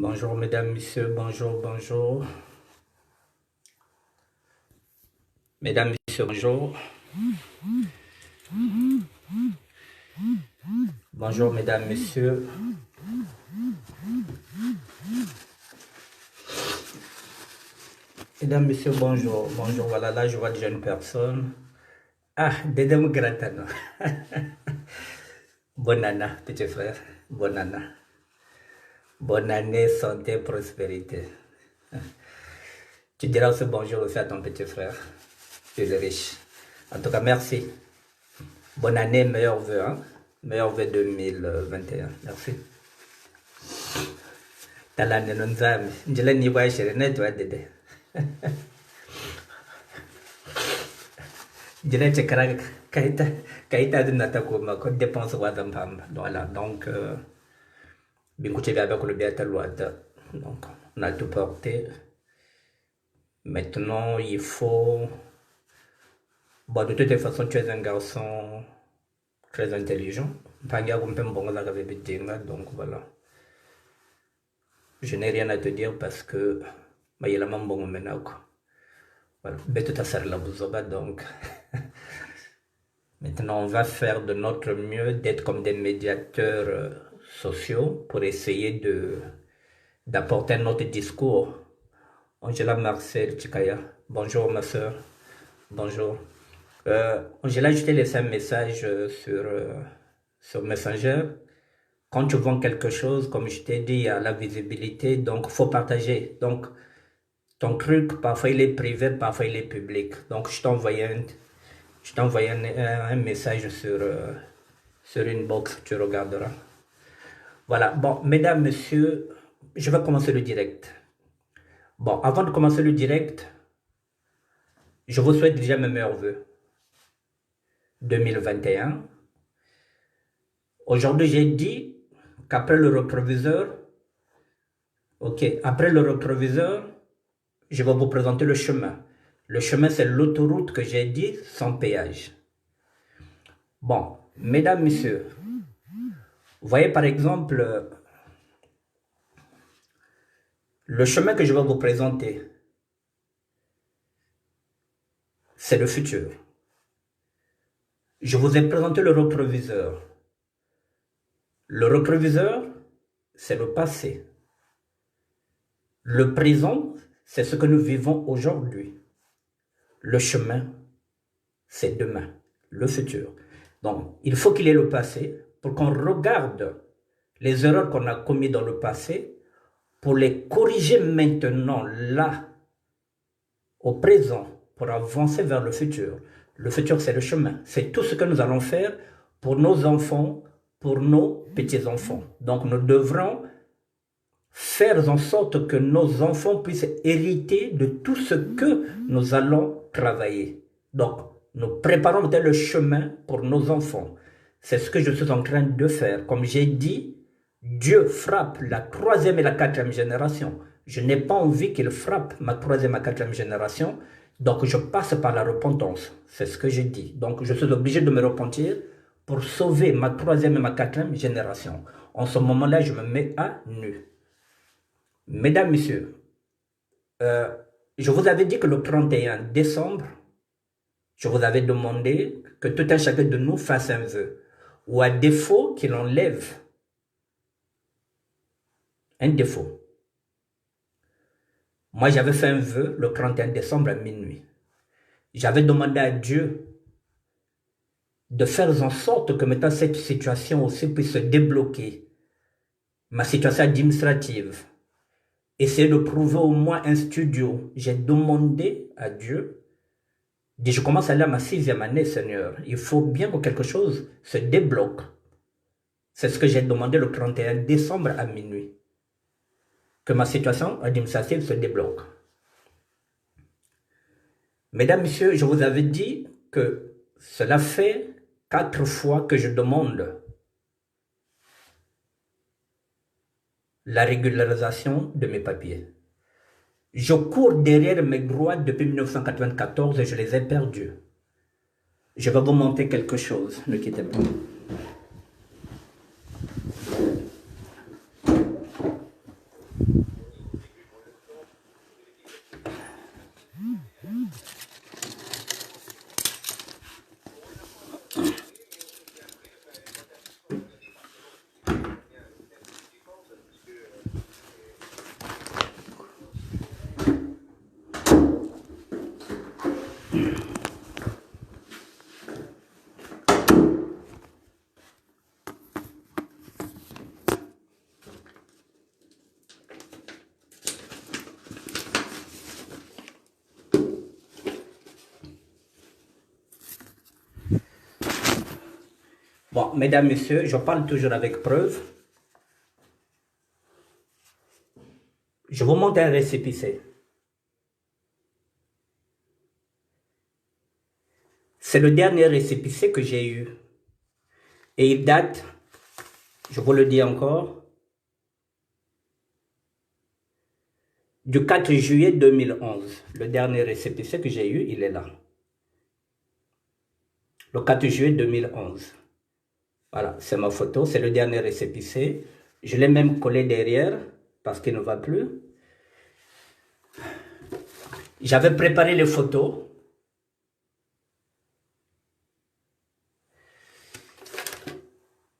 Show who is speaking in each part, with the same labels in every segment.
Speaker 1: Bonjour mesdames, messieurs, bonjour, bonjour. Mesdames, messieurs, bonjour. Bonjour mesdames, messieurs. Mesdames, messieurs, bonjour. Bonjour, voilà, là je vois déjà une personne. Ah, Dédé Mugratano. Bonne année, petit frère. Bonne année. Bonne année, santé, prospérité. Tu diras aussi bonjour aussi à ton petit frère. Tu es riche. En tout cas, merci. Bonne année, meilleurs vœux. Hein? Meilleurs vœux 2021. Merci. Talane nonzami. Njela ni wa shere na tu adede. Njela chekara kaita de natakuma ko dépense wa dampamba. Voilà, donc binkuche bia avec le biata loata. Donc on a tout porté. Maintenant, il faut bon, de toute façon, tu es un garçon très intelligent. Donc voilà. Je n'ai rien à te dire parce que il y a la main bon maintenant. Voilà. Donc maintenant, on va faire de notre mieux d'être comme des médiateurs sociaux pour essayer d'apporter notre discours. Angela Marcel Chikaya, bonjour ma soeur. Bonjour. Angela, je t'ai laissé un message sur Messenger. Quand tu vends quelque chose, comme je t'ai dit, il y a la visibilité, donc il faut partager. Donc, ton truc, parfois il est privé, parfois il est public. Donc, je t'ai envoyé un message sur une box, tu regarderas. Voilà, bon, mesdames, messieurs, je vais commencer le direct. Bon, avant de commencer le direct, je vous souhaite déjà mes meilleurs vœux. 2021. Aujourd'hui, j'ai dit qu'après le rétroviseur, après le rétroviseur, je vais vous présenter le chemin. Le chemin, c'est l'autoroute que j'ai dit sans péage. Bon, mesdames, messieurs, vous voyez par exemple le chemin que je vais vous présenter, c'est le futur. Je vous ai présenté le rétroviseur. Le rétroviseur, c'est le passé. Le présent, c'est ce que nous vivons aujourd'hui. Le chemin, c'est demain, le futur. Donc, il faut qu'il y ait le passé pour qu'on regarde les erreurs qu'on a commises dans le passé pour les corriger maintenant, là, au présent, pour avancer vers le futur. Le futur, c'est le chemin. C'est tout ce que nous allons faire pour nos enfants, pour nos petits-enfants. Donc, nous devrons faire en sorte que nos enfants puissent hériter de tout ce que nous allons travailler. Donc, nous préparons le chemin pour nos enfants. C'est ce que je suis en train de faire. Comme j'ai dit, Dieu frappe la 3e et la 4e génération. Je n'ai pas envie qu'il frappe ma 3e et ma 4e génération. Donc, je passe par la repentance. C'est ce que j'ai dit. Donc, je suis obligé de me repentir pour sauver ma 3e et ma 4e génération. En ce moment-là, je me mets à nu. Mesdames, messieurs, je vous avais dit que le 31 décembre, je vous avais demandé que tout un chacun de nous fasse un vœu. Ou à défaut qu'il enlève un défaut. Moi, j'avais fait un vœu le 31 décembre à minuit. J'avais demandé à Dieu de faire en sorte que maintenant cette situation aussi puisse se débloquer. Ma situation administrative. Essayer de trouver au moins un studio. J'ai demandé à Dieu. Je commence à aller à ma 6e année, Seigneur. Il faut bien que quelque chose se débloque. C'est ce que j'ai demandé le 31 décembre à minuit. Que ma situation administrative se débloque. Mesdames, messieurs, je vous avais dit que cela fait 4 fois que je demande la régularisation de mes papiers. Je cours derrière mes droits depuis 1994 et je les ai perdus. Je vais vous montrer quelque chose, ne quittez pas. Bon, mesdames, messieurs, je parle toujours avec preuve. Je vous montre un récépissé. C'est le dernier récépissé que j'ai eu. Et il date, je vous le dis encore, du 4 juillet 2011. Le dernier récépissé que j'ai eu, il est là. Le 4 juillet 2011. Voilà, c'est ma photo, c'est le dernier récépissé. Je l'ai même collé derrière parce qu'il ne va plus. J'avais préparé les photos.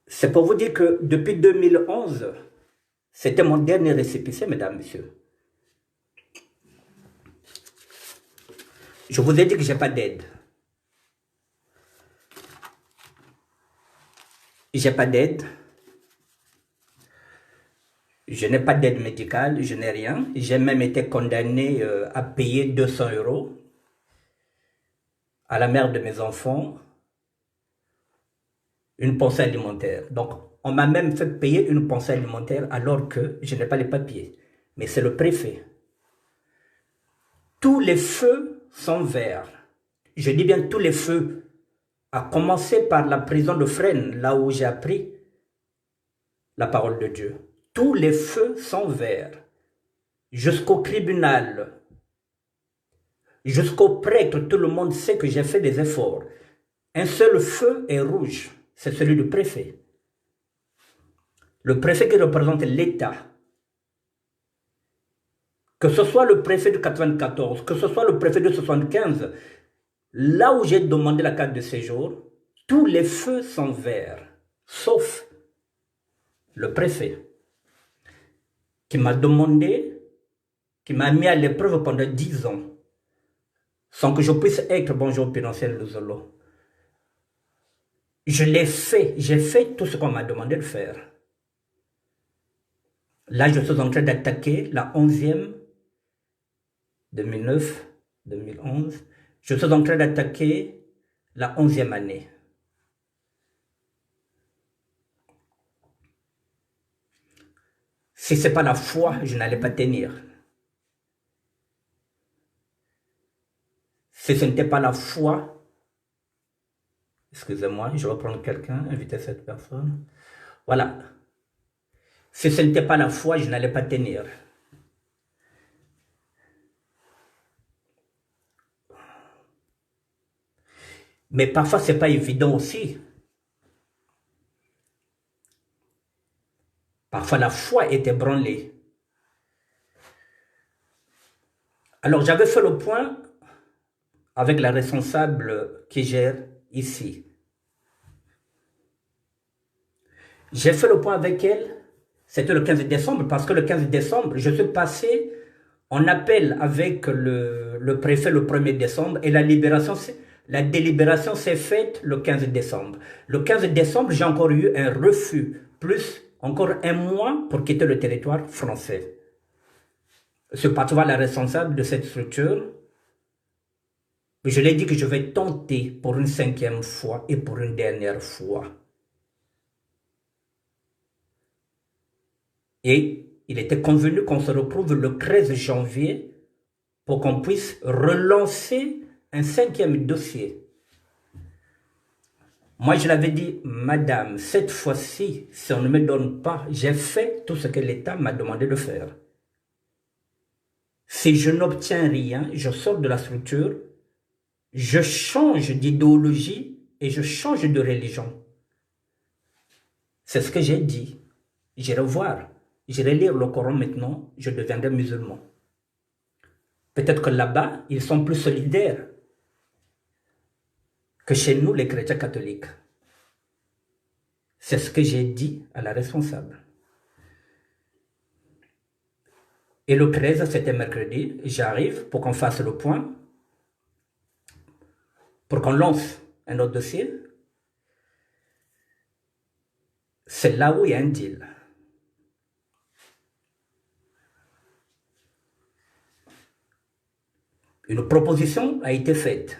Speaker 1: C'est pour vous dire que depuis 2011, c'était mon dernier récépissé, mesdames, messieurs. Je vous ai dit que je n'ai pas d'aide. J'ai pas d'aide. Je n'ai pas d'aide médicale, je n'ai rien. J'ai même été condamné à payer 200 € à la mère de mes enfants, une pensée alimentaire. Donc, on m'a même fait payer une pensée alimentaire alors que je n'ai pas les papiers. Mais c'est le préfet. Tous les feux sont verts. Je dis bien tous les feux. À commencer par la prison de Fresnes, là où j'ai appris la parole de Dieu. Tous les feux sont verts. Jusqu'au tribunal, jusqu'au prêtre, tout le monde sait que j'ai fait des efforts. Un seul feu est rouge, c'est celui du préfet. Le préfet qui représente l'État. Que ce soit le préfet de 94, que ce soit le préfet de 75, là où j'ai demandé la carte de séjour, tous les feux sont verts, sauf le préfet, qui m'a demandé, qui m'a mis à l'épreuve pendant 10 ans, sans que je puisse être bonjour Pénentiel Luzolo. Je l'ai fait, j'ai fait tout ce qu'on m'a demandé de faire. Là, je suis en train d'attaquer la 11e, 2009, 2011. Je suis en train d'attaquer la 11e année. Si ce n'est pas la foi, je n'allais pas tenir. Si ce n'était pas la foi, excusez-moi, je vais prendre quelqu'un, inviter cette personne. Voilà. Si ce n'était pas la foi, je n'allais pas tenir. Mais parfois, ce n'est pas évident aussi. Parfois, la foi est ébranlée. Alors, j'avais fait le point avec la responsable qui gère ici. J'ai fait le point avec elle, c'était le 15 décembre, parce que le 15 décembre, je suis passé en appel avec le préfet le 1er décembre et la délibération s'est faite le 15 décembre. Le 15 décembre, j'ai encore eu un refus, plus encore un mois pour quitter le territoire français. Ce patron, la responsable de cette structure, je lui ai dit que je vais tenter pour une 5e fois et pour une dernière fois. Et il était convenu qu'on se retrouve le 13 janvier pour qu'on puisse relancer un 5e dossier. Moi, je l'avais dit, madame, cette fois-ci, si on ne me donne pas, j'ai fait tout ce que l'État m'a demandé de faire. Si je n'obtiens rien, je sors de la structure, je change d'idéologie et je change de religion. C'est ce que j'ai dit. J'irai voir. J'irai lire le Coran maintenant, je deviendrai musulman. Peut-être que là-bas, ils sont plus solidaires que chez nous, les chrétiens catholiques. C'est ce que j'ai dit à la responsable. Et le 13, c'était mercredi, j'arrive pour qu'on fasse le point, pour qu'on lance un autre dossier. C'est là où il y a un deal. Une proposition a été faite.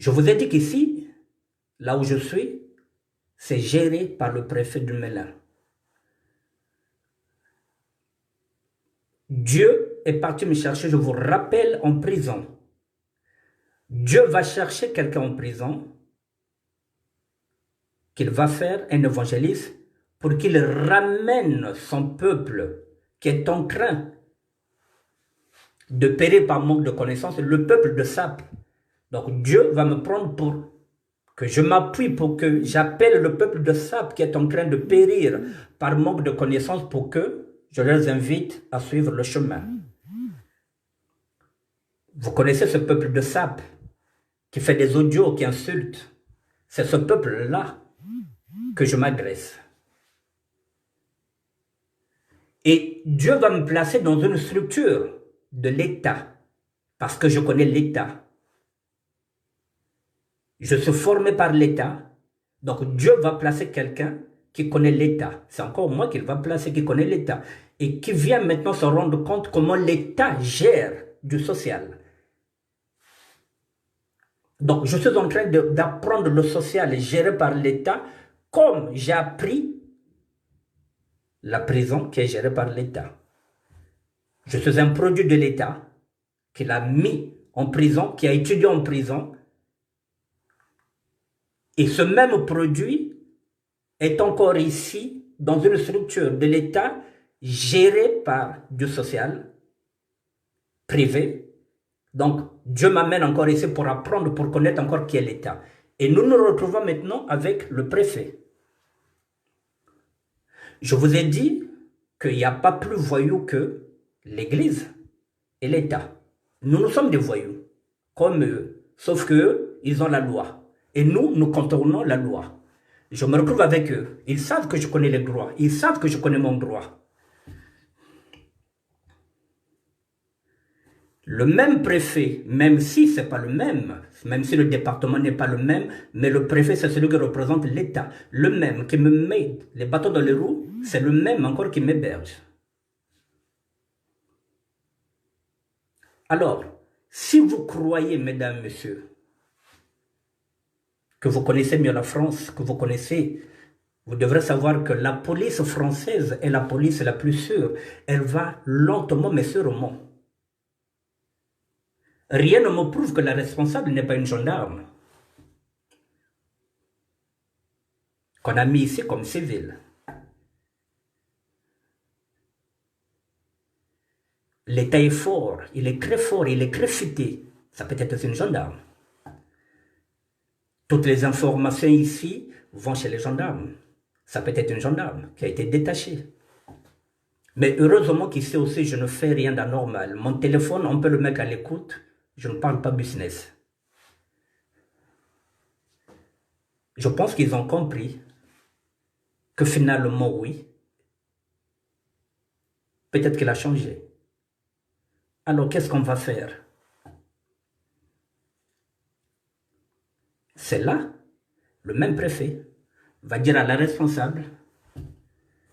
Speaker 1: Je vous ai dit qu'ici, là où je suis, c'est géré par le préfet du Mélin. Dieu est parti me chercher, je vous rappelle, en prison. Dieu va chercher quelqu'un en prison qu'il va faire un évangéliste pour qu'il ramène son peuple qui est en train de périr par manque de connaissances, le peuple de Sape. Donc Dieu va me prendre pour que je m'appuie pour que j'appelle le peuple de Sape qui est en train de périr par manque de connaissances pour que je les invite à suivre le chemin. Vous connaissez ce peuple de Sape qui fait des audios, qui insulte. C'est ce peuple-là que je m'adresse. Et Dieu va me placer dans une structure de l'État, parce que je connais l'État. Je suis formé par l'État, donc Dieu va placer quelqu'un qui connaît l'État. C'est encore moi qu'il va placer, qui connaît l'État. Et qui vient maintenant se rendre compte comment l'État gère du social. Donc je suis en train d'apprendre le social géré par l'État, comme j'ai appris la prison qui est gérée par l'État. Je suis un produit de l'État qui l'a mis en prison, qui a étudié en prison. Et ce même produit est encore ici, dans une structure de l'État gérée par du social, privé. Donc, Dieu m'amène encore ici pour apprendre, pour connaître encore qui est l'État. Et nous nous retrouvons maintenant avec le préfet. Je vous ai dit qu'il n'y a pas plus voyous que l'Église et l'État. Nous sommes des voyous, comme eux, sauf qu'eux, ils ont la loi. Et nous contournons la loi. Je me retrouve avec eux. Ils savent que je connais les droits. Ils savent que je connais mon droit. Le même préfet, même si ce n'est pas le même, même si le département n'est pas le même, mais le préfet, c'est celui qui représente l'État. Le même qui me met les bâtons dans les roues, c'est le même encore qui m'héberge. Alors, si vous croyez, mesdames, messieurs, que vous connaissez mieux la France, que vous connaissez, vous devrez savoir que la police française est la police la plus sûre. Elle va lentement mais sûrement. Rien ne me prouve que la responsable n'est pas une gendarme qu'on a mis ici comme civile. L'État est fort, il est très fort, il est très futé. Ça peut être une gendarme. Toutes les informations ici vont chez les gendarmes. Ça peut être une gendarme qui a été détachée. Mais heureusement qu'ici aussi, je ne fais rien d'anormal. Mon téléphone, on peut le mettre à l'écoute. Je ne parle pas business. Je pense qu'ils ont compris que finalement, oui, peut-être qu'il a changé. Alors, qu'est-ce qu'on va faire? C'est là, le même préfet va dire à la responsable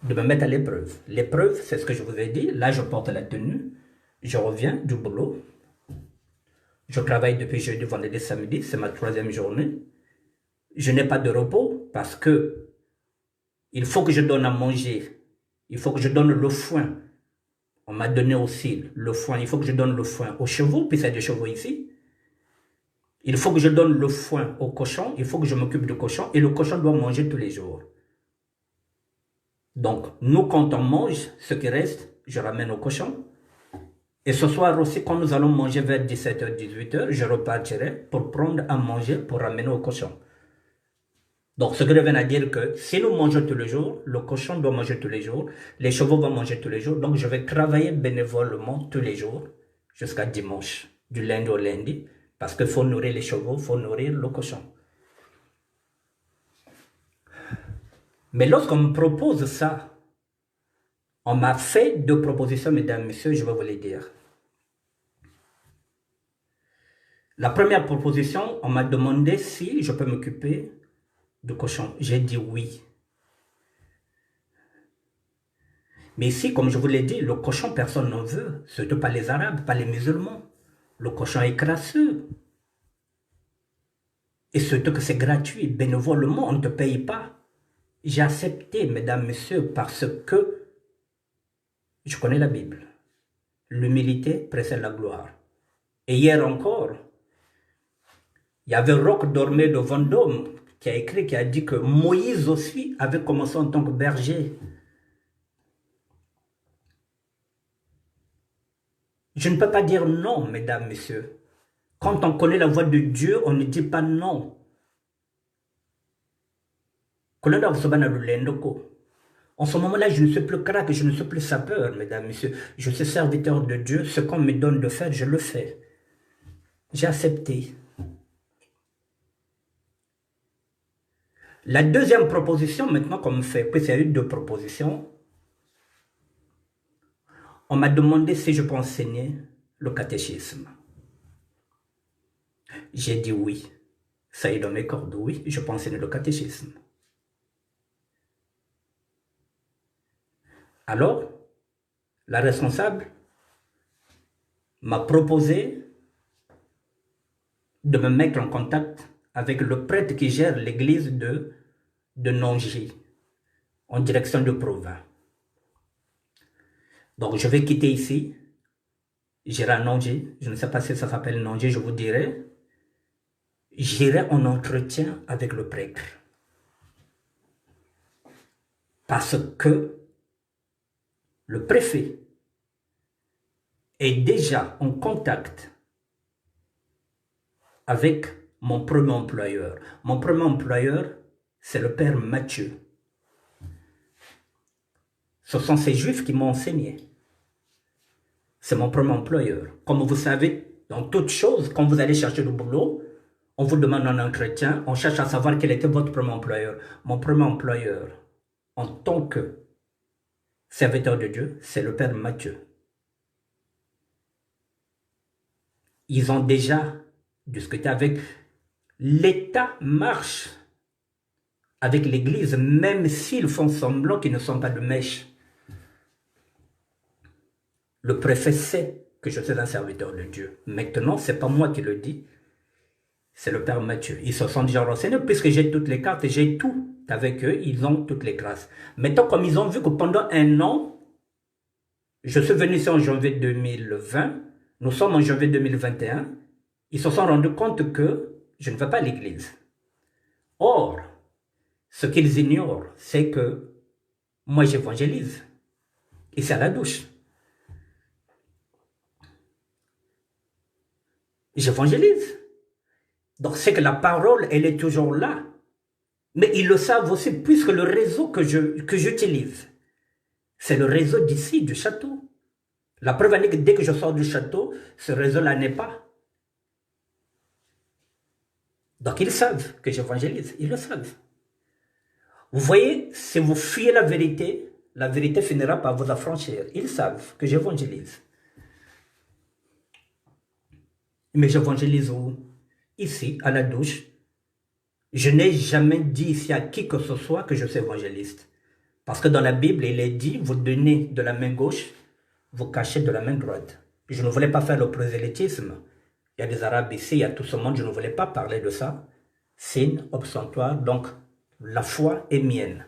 Speaker 1: de me mettre à l'épreuve. L'épreuve, c'est ce que je vous ai dit. Là, je porte la tenue. Je reviens du boulot. Je travaille depuis jeudi, vendredi, samedi. C'est ma 3e journée. Je n'ai pas de repos parce que il faut que je donne à manger. Il faut que je donne le foin. On m'a donné aussi le foin. Il faut que je donne le foin aux chevaux, puis il y a des chevaux ici. Il faut que je donne le foin au cochon. Il faut que je m'occupe du cochon. Et le cochon doit manger tous les jours. Donc, nous, quand on mange, ce qui reste, je ramène au cochon. Et ce soir aussi, quand nous allons manger vers 17h, 18h, je repartirai pour prendre à manger, pour ramener au cochon. Donc, ce qui revient à dire que si nous mangeons tous les jours, le cochon doit manger tous les jours, les chevaux vont manger tous les jours. Donc, je vais travailler bénévolement tous les jours jusqu'à dimanche, du lundi au lundi, parce qu'il faut nourrir les chevaux, il faut nourrir le cochon. Mais lorsqu'on me propose ça, on m'a fait 2 propositions, mesdames, messieurs, je vais vous les dire. La première proposition, on m'a demandé si je peux m'occuper du cochon. J'ai dit oui. Mais ici, comme je vous l'ai dit, le cochon, personne n'en veut. Surtout pas les Arabes, pas les musulmans. Le cochon est crasseux. Et surtout que c'est gratuit, bénévolement, on ne te paye pas. J'ai accepté, mesdames, messieurs, parce que je connais la Bible. L'humilité précède la gloire. Et hier encore, il y avait Roch Dormé de Vendôme qui a écrit, qui a dit que Moïse aussi avait commencé en tant que berger. Je ne peux pas dire non, mesdames, messieurs. Quand on connaît la voix de Dieu, on ne dit pas non. En ce moment-là, je ne suis plus crack, je ne suis plus sapeur, mesdames, messieurs. Je suis serviteur de Dieu. Ce qu'on me donne de faire, je le fais. J'ai accepté. La deuxième proposition, maintenant qu'on me fait, puisqu'il y a eu deux propositions, on m'a demandé si je peux enseigner le catéchisme. J'ai dit oui. Ça est dans mes cordes, oui, je peux enseigner le catéchisme. Alors, la responsable m'a proposé de me mettre en contact avec le prêtre qui gère l'église de Nangis, en direction de Provins. Donc, je vais quitter ici, j'irai à Nangis, je ne sais pas si ça s'appelle Nangis, je vous dirai. J'irai en entretien avec le prêtre. Parce que le préfet est déjà en contact avec mon premier employeur. Mon premier employeur, c'est le père Mathieu. Ce sont ces juifs qui m'ont enseigné. C'est mon premier employeur. Comme vous savez, dans toute chose, quand vous allez chercher le boulot, on vous demande un entretien, on cherche à savoir quel était votre premier employeur. Mon premier employeur, en tant que serviteur de Dieu, c'est le père Mathieu. Ils ont déjà discuté avec l'État, marche avec l'Église, même s'ils font semblant qu'ils ne sont pas de mèche. Le préfet sait que je suis un serviteur de Dieu. Maintenant, ce n'est pas moi qui le dis, c'est le père Mathieu. Ils se sont déjà renseignés, puisque j'ai toutes les cartes, j'ai tout avec eux, ils ont toutes les grâces. Maintenant, comme ils ont vu que pendant un an, je suis venu ici en janvier 2020, nous sommes en janvier 2021, ils se sont rendus compte que je ne vais pas à l'église. Or, ce qu'ils ignorent, c'est que moi j'évangélise. Ici à la douche. J'évangélise. Donc c'est que la parole, elle est toujours là. Mais ils le savent aussi, puisque le réseau que j'utilise, c'est le réseau d'ici, du château. La preuve est que dès que je sors du château, ce réseau-là n'est pas. Donc ils savent que j'évangélise, ils le savent. Vous voyez, si vous fuyez la vérité finira par vous affranchir. Ils savent que j'évangélise. Mais j'évangélise où? Ici, à la douche. Je n'ai jamais dit ici à qui que ce soit que je suis évangéliste. Parce que dans la Bible, il est dit, vous donnez de la main gauche, vous cachez de la main droite. Je ne voulais pas faire le prosélytisme. Il y a des Arabes ici, il y a tout ce monde, je ne voulais pas parler de ça. Signe, obstantoire, donc la foi est mienne.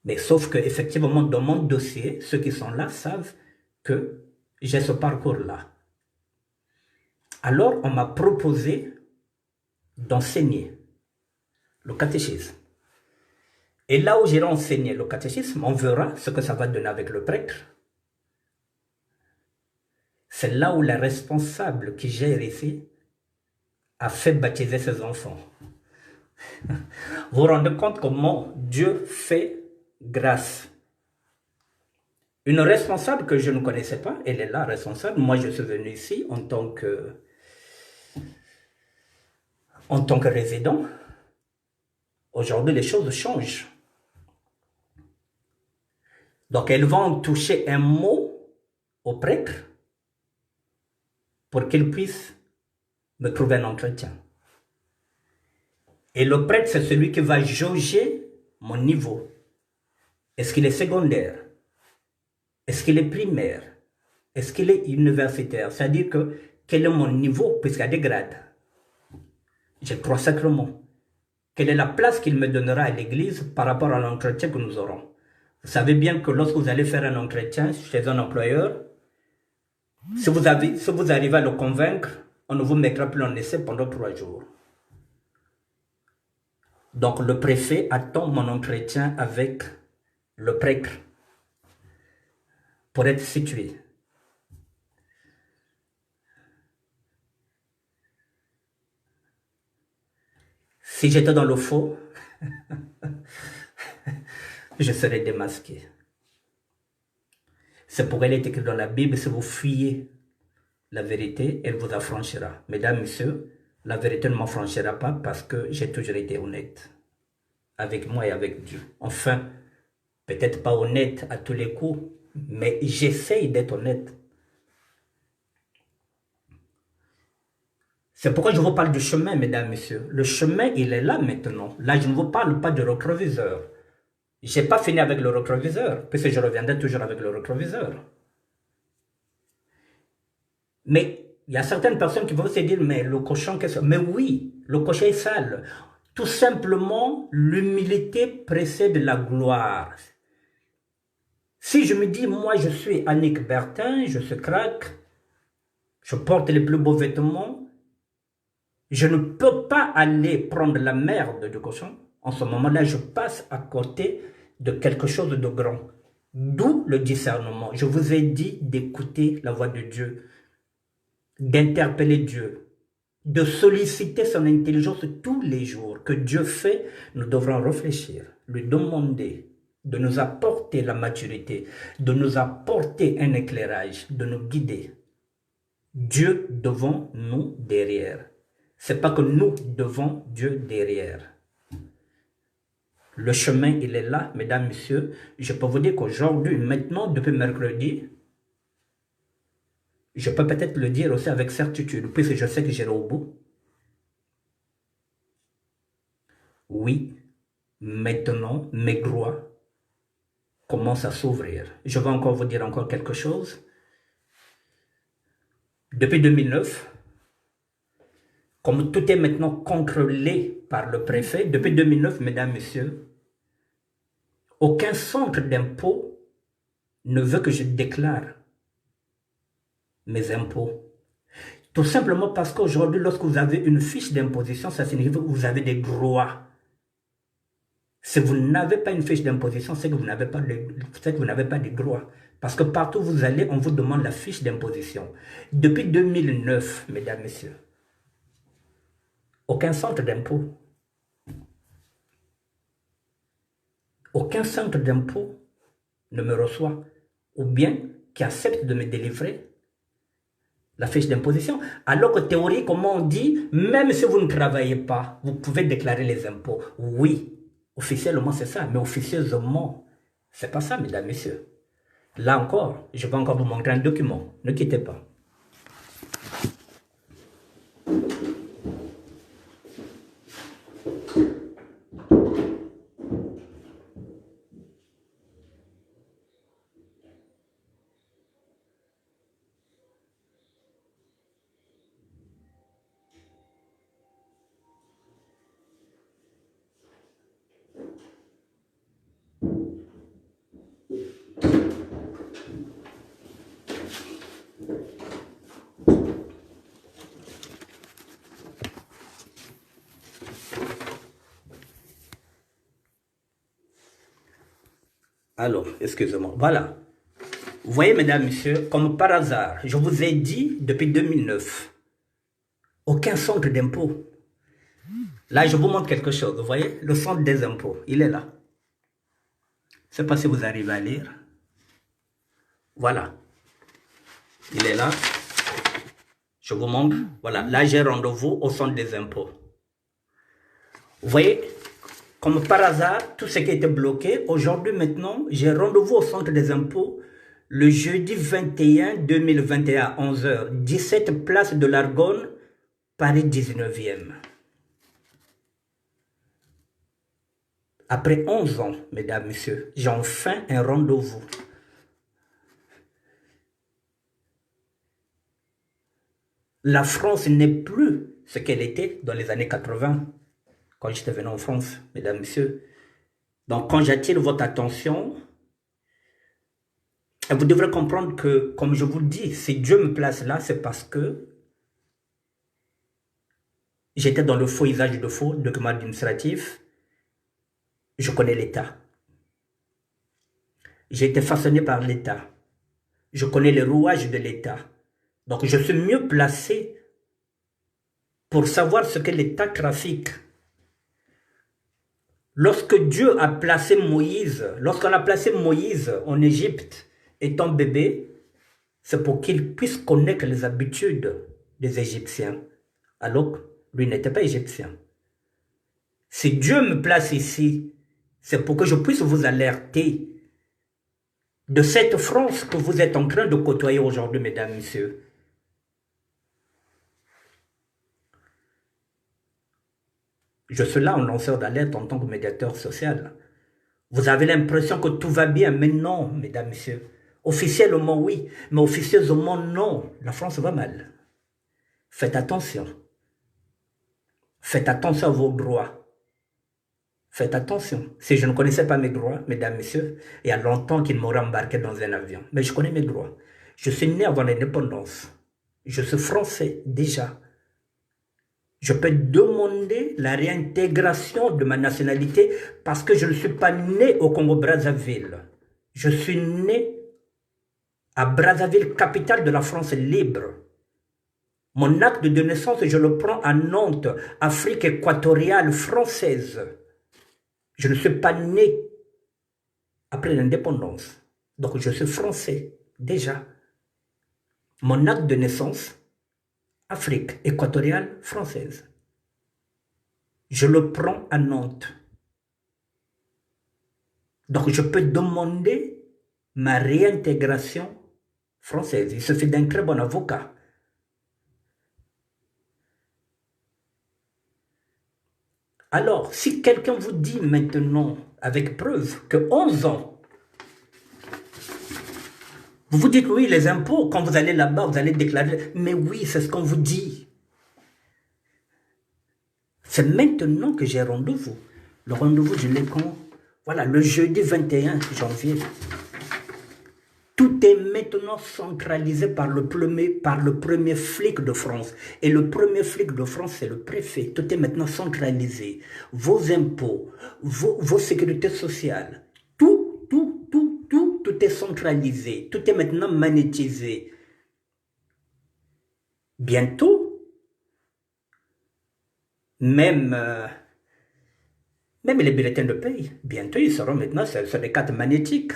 Speaker 1: Mais sauf que effectivement, dans mon dossier, ceux qui sont là savent que j'ai ce parcours-là. Alors, on m'a proposé d'enseigner le catéchisme. Et là où j'irai enseigner le catéchisme, on verra ce que ça va donner avec le prêtre. C'est là où la responsable qui gère ici a fait baptiser ses enfants. Vous vous rendez compte comment Dieu fait grâce. Une responsable que je ne connaissais pas, elle est là, responsable. Moi, je suis venu ici en tant que résident. Aujourd'hui, les choses changent. Donc, elles vont toucher un mot au prêtre pour qu'il puisse me trouver un entretien. Et le prêtre, c'est celui qui va jauger mon niveau. Est-ce qu'il est secondaire? Est-ce qu'il est primaire? Est-ce qu'il est universitaire? C'est-à-dire que quel est mon niveau, puisqu'il y a des grades. J'ai 3 sacrements. Quelle est la place qu'il me donnera à l'église par rapport à l'entretien que nous aurons? Vous savez bien que lorsque vous allez faire un entretien chez un employeur, si vous arrivez à le convaincre, on ne vous mettra plus en essai pendant 3 jours. Donc le préfet attend mon entretien avec le prêtre pour être situé. Si j'étais dans le faux, je serais démasqué. C'est pourquoi il est écrit dans la Bible, si vous fuyez la vérité, elle vous affranchira. Mesdames, messieurs, la vérité ne m'affranchira pas parce que j'ai toujours été honnête avec moi et avec Dieu. Enfin, peut-être pas honnête à tous les coups, mais j'essaye d'être honnête. C'est pourquoi je vous parle du chemin, mesdames, messieurs. Le chemin, il est là maintenant. Là, je ne vous parle pas du rétroviseur. Je n'ai pas fini avec le rétroviseur, puisque je reviendrai toujours avec le rétroviseur. Mais il y a certaines personnes qui vont se dire, mais le cochon, qu'est-ce que... Mais oui, le cochon est sale. Tout simplement, l'humilité précède la gloire. Si je me dis, moi je suis Annick Bertin, je suis crack, je porte les plus beaux vêtements, je ne peux pas aller prendre la merde du cochon. En ce moment-là, je passe à côté de quelque chose de grand. D'où le discernement. Je vous ai dit d'écouter la voix de Dieu, d'interpeller Dieu, de solliciter son intelligence tous les jours. Que Dieu fait, nous devrons réfléchir, lui demander de nous apporter la maturité, de nous apporter un éclairage, de nous guider. Dieu devant, nous derrière. C'est pas que nous devons Dieu derrière. Le chemin, il est là, mesdames, messieurs. Je peux vous dire qu'aujourd'hui, maintenant, depuis mercredi, je peux peut-être le dire aussi avec certitude, puisque je sais que j'irai au bout. Oui, maintenant, mes droits commencent à s'ouvrir. Je vais encore vous dire encore quelque chose. Depuis 2009, comme tout est maintenant contrôlé par le préfet, depuis 2009, mesdames, messieurs, aucun centre d'impôt ne veut que je déclare mes impôts. Tout simplement parce qu'aujourd'hui, lorsque vous avez une fiche d'imposition, ça signifie que vous avez des droits. Si vous n'avez pas une fiche d'imposition, c'est que vous n'avez pas de droits. Parce que partout où vous allez, on vous demande la fiche d'imposition. Depuis 2009, mesdames, messieurs, aucun centre d'impôt, aucun centre d'impôt ne me reçoit, ou bien qui accepte de me délivrer la fiche d'imposition. Alors que théoriquement, on dit, même si vous ne travaillez pas, vous pouvez déclarer les impôts. Oui, officiellement c'est ça, mais officieusement, c'est pas ça, mesdames, messieurs. Là encore, je vais encore vous montrer un document. Ne quittez pas. Alors, excusez-moi. Voilà. Vous voyez, mesdames, messieurs, comme par hasard, je vous ai dit depuis 2009, aucun centre d'impôt. Là, je vous montre quelque chose. Vous voyez, le centre des impôts, il est là. Je ne sais pas si vous arrivez à lire. Voilà. Il est là. Je vous montre. Voilà. Là, j'ai rendez-vous au centre des impôts. Vous voyez, comme par hasard, tout ce qui était bloqué, aujourd'hui maintenant, j'ai rendez-vous au centre des impôts le jeudi 21 2021 à 11h, 17 place de l'Argonne, Paris 19e. Après 11 ans, mesdames, messieurs, j'ai enfin un rendez-vous. La France n'est plus ce qu'elle était dans les années 80, quand j'étais venu en France, mesdames, messieurs. Donc, quand j'attire votre attention, vous devrez comprendre que, comme je vous le dis, si Dieu me place là, c'est parce que j'étais dans le faux usage de faux documents administratifs. Je connais l'État. J'ai été façonné par l'État. Je connais les rouages de l'État. Donc, je suis mieux placé pour savoir ce que l'État trafique. Lorsque Dieu a placé Moïse, lorsqu'on a placé Moïse en Égypte, étant bébé, c'est pour qu'il puisse connaître les habitudes des Égyptiens. Alors que lui n'était pas égyptien. Si Dieu me place ici, c'est pour que je puisse vous alerter de cette France que vous êtes en train de côtoyer aujourd'hui, mesdames, messieurs. Je suis là en lanceur d'alerte en tant que médiateur social. Vous avez l'impression que tout va bien, mais non, mesdames, messieurs. Officiellement, oui, mais officieusement, non. La France va mal. Faites attention. Faites attention à vos droits. Faites attention. Si je ne connaissais pas mes droits, mesdames, messieurs, il y a longtemps qu'ils m'auraient embarqué dans un avion. Mais je connais mes droits. Je suis né avant l'indépendance. Je suis français déjà. Je peux demander la réintégration de ma nationalité parce que je ne suis pas né au Congo-Brazzaville. Je suis né à Brazzaville, capitale de la France libre. Mon acte de naissance, je le prends à Nantes, Afrique équatoriale française. Je ne suis pas né après l'indépendance. Donc je suis français, déjà. Mon acte de naissance, Afrique équatoriale française. Je le prends à Nantes. Donc je peux demander ma réintégration française. Il suffit d'un très bon avocat. Alors, si quelqu'un vous dit maintenant, avec preuve, que 11 ans, vous vous dites, oui, les impôts, quand vous allez là-bas, vous allez déclarer, mais oui, c'est ce qu'on vous dit. C'est maintenant que j'ai rendez-vous. Le rendez-vous, je l'ai quand? Voilà, le jeudi 21 janvier. Tout est maintenant centralisé par le premier flic de France. Et le premier flic de France, c'est le préfet. Tout est maintenant centralisé. Vos impôts, vos sécurités sociales, tout est centralisé. Tout est maintenant magnétisé. Bientôt, même les bulletins de paye, bientôt, ils seront maintenant sur des cartes magnétiques.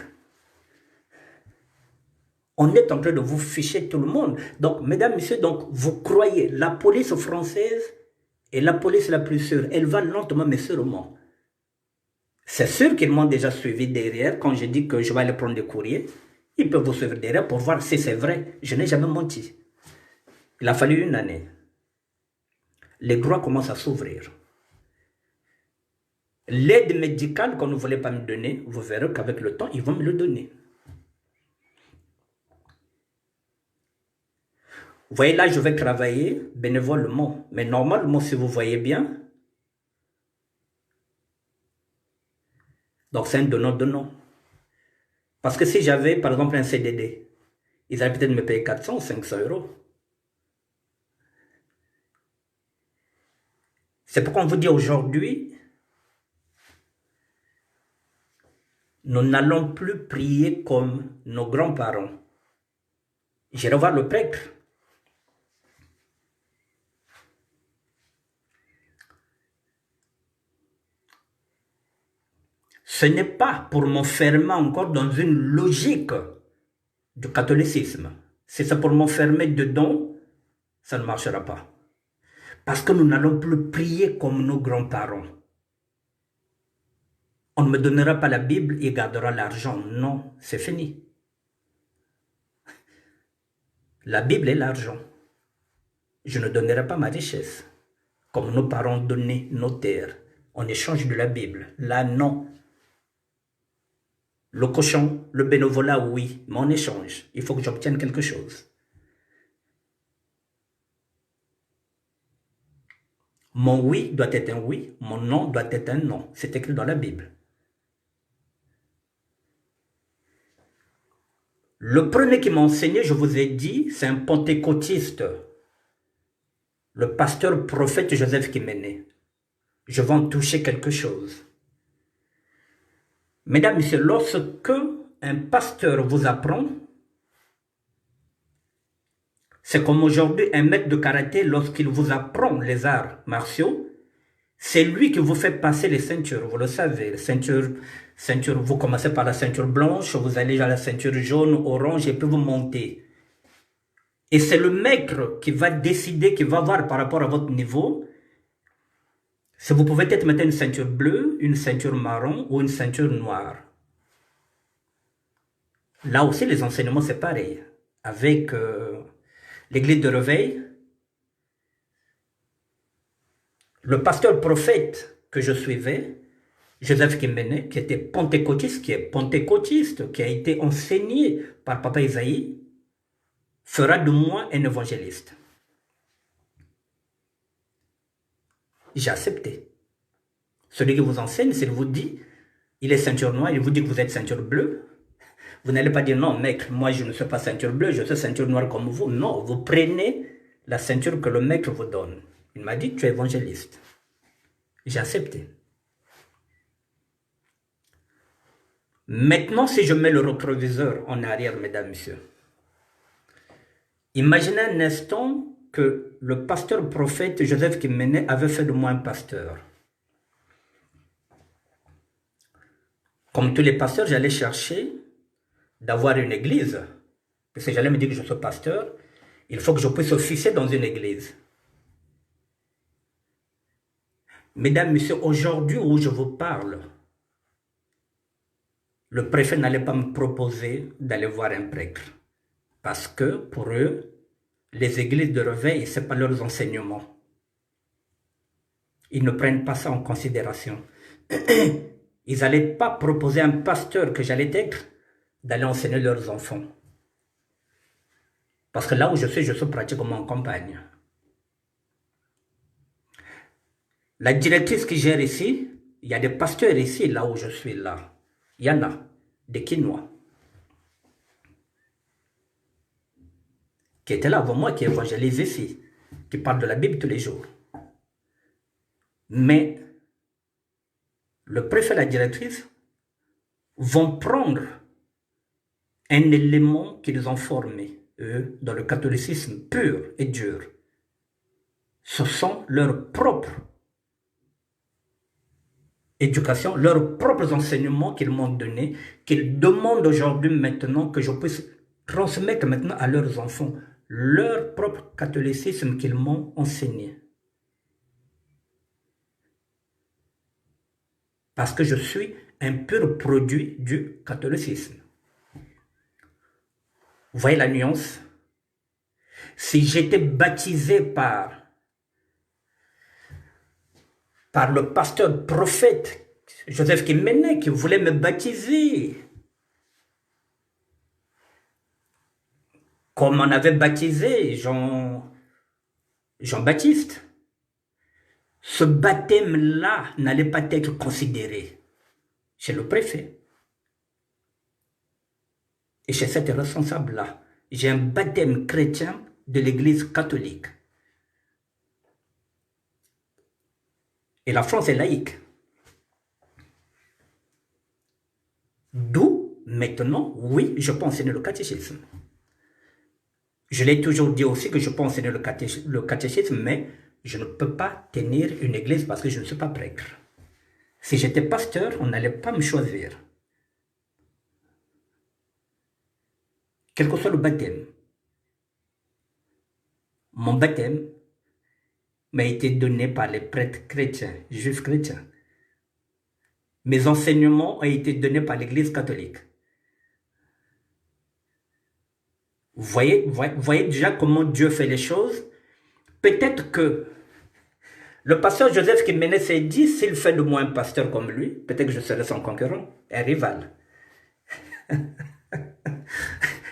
Speaker 1: On est en train de vous ficher tout le monde. Donc, mesdames, messieurs, donc, vous croyez, la police française est la police la plus sûre. Elle va lentement, mais sûrement. C'est sûr qu'ils m'ont déjà suivi derrière. Quand je dis que je vais aller prendre des courriers, ils peuvent vous suivre derrière pour voir si c'est vrai. Je n'ai jamais menti. Il a fallu une année. Les droits commencent à s'ouvrir. L'aide médicale qu'on ne voulait pas me donner, vous verrez qu'avec le temps, ils vont me le donner. Vous voyez, là, je vais travailler bénévolement. Mais normalement, si vous voyez bien, donc c'est un donnant-donnant. Parce que si j'avais, par exemple, un CDD, ils allaient peut-être me payer 400 ou 500 euros. C'est pourquoi on vous dit aujourd'hui, nous n'allons plus prier comme nos grands-parents. J'irai voir le prêtre. Ce n'est pas pour m'enfermer encore dans une logique du catholicisme. Si c'est pour m'enfermer dedans, ça ne marchera pas. Parce que nous n'allons plus prier comme nos grands-parents. On ne me donnera pas la Bible et gardera l'argent. Non, c'est fini. La Bible est l'argent. Je ne donnerai pas ma richesse, comme nos parents donnaient nos terres, en échange de la Bible. Là, non. Le cochon, le bénévolat, oui, mais en échange, il faut que j'obtienne quelque chose. Mon oui doit être un oui, mon non doit être un non. C'est écrit dans la Bible. Le premier qui m'a enseigné, je vous ai dit, c'est un pentecôtiste, le pasteur prophète Joseph Kiméné. Je vais en toucher quelque chose. Mesdames, Messieurs, lorsque un pasteur vous apprend, c'est comme aujourd'hui un maître de karaté, lorsqu'il vous apprend les arts martiaux, c'est lui qui vous fait passer les ceintures, vous le savez, les ceintures, vous commencez par la ceinture blanche, vous allez à la ceinture jaune, orange, et puis vous montez. Et c'est le maître qui va décider, qui va voir par rapport à votre niveau, si vous pouvez peut-être mettre une ceinture bleue, une ceinture marron ou une ceinture noire. Là aussi, les enseignements, c'est pareil. Avec l'église de réveil, le pasteur prophète que je suivais, Joseph Kiméné, qui était pentecôtiste, qui a été enseigné par Papa Isaïe, fera de moi un évangéliste. J'ai accepté. Celui qui vous enseigne, s'il vous dit, il est ceinture noire, il vous dit que vous êtes ceinture bleue, vous n'allez pas dire non, mec, moi je ne suis pas ceinture bleue, je suis ceinture noire comme vous. Non, vous prenez la ceinture que le maître vous donne. Il m'a dit, tu es évangéliste. J'ai accepté. Maintenant, si je mets le rétroviseur en arrière, mesdames, messieurs, imaginez un instant que le pasteur prophète Joseph Kiméné avait fait de moi un pasteur. Comme tous les pasteurs, j'allais chercher d'avoir une église. Parce que j'allais me dire que je suis pasteur, il faut que je puisse officier dans une église. Mesdames, messieurs, aujourd'hui où je vous parle, le préfet n'allait pas me proposer d'aller voir un prêtre. Parce que pour eux, les églises de réveil, ce n'est pas leurs enseignements. Ils ne prennent pas ça en considération. Ils n'allaient pas proposer à un pasteur que j'allais être d'aller enseigner leurs enfants. Parce que là où je suis pratiquement en campagne. La directrice qui gère ici, il y a des pasteurs ici, là où je suis là. Il y en a, des Quinois. Qui étaient là avant moi, qui évangélisent ici, qui parlent de la Bible tous les jours. Mais le préfet et la directrice vont prendre un élément qu'ils ont formé, eux, dans le catholicisme pur et dur. Ce sont leurs propres éducation, leurs propres enseignements qu'ils m'ont donnés, qu'ils demandent aujourd'hui maintenant que je puisse transmettre maintenant à leurs enfants, leur propre catholicisme qu'ils m'ont enseigné. Parce que je suis un pur produit du catholicisme. Vous voyez la nuance? Si j'étais baptisé par le pasteur prophète Joseph Kiméné, qui voulait me baptiser, comme on avait baptisé Jean-Baptiste, ce baptême-là n'allait pas être considéré chez le préfet. Et chez cette responsable-là, j'ai un baptême chrétien de l'Église catholique. Et la France est laïque. D'où, maintenant, oui, je peux enseigner le catéchisme. Je l'ai toujours dit aussi que je peux enseigner le catéchisme, mais je ne peux pas tenir une église parce que je ne suis pas prêtre. Si j'étais pasteur, on n'allait pas me choisir. Quel que soit le baptême. Mon baptême m'a été donné par les prêtres chrétiens, juifs chrétiens. Mes enseignements ont été donnés par l'Église catholique. Vous voyez déjà comment Dieu fait les choses. Peut-être que le pasteur Joseph Kiméné s'est dit, s'il fait de moi un pasteur comme lui, peut-être que je serai son concurrent, un rival.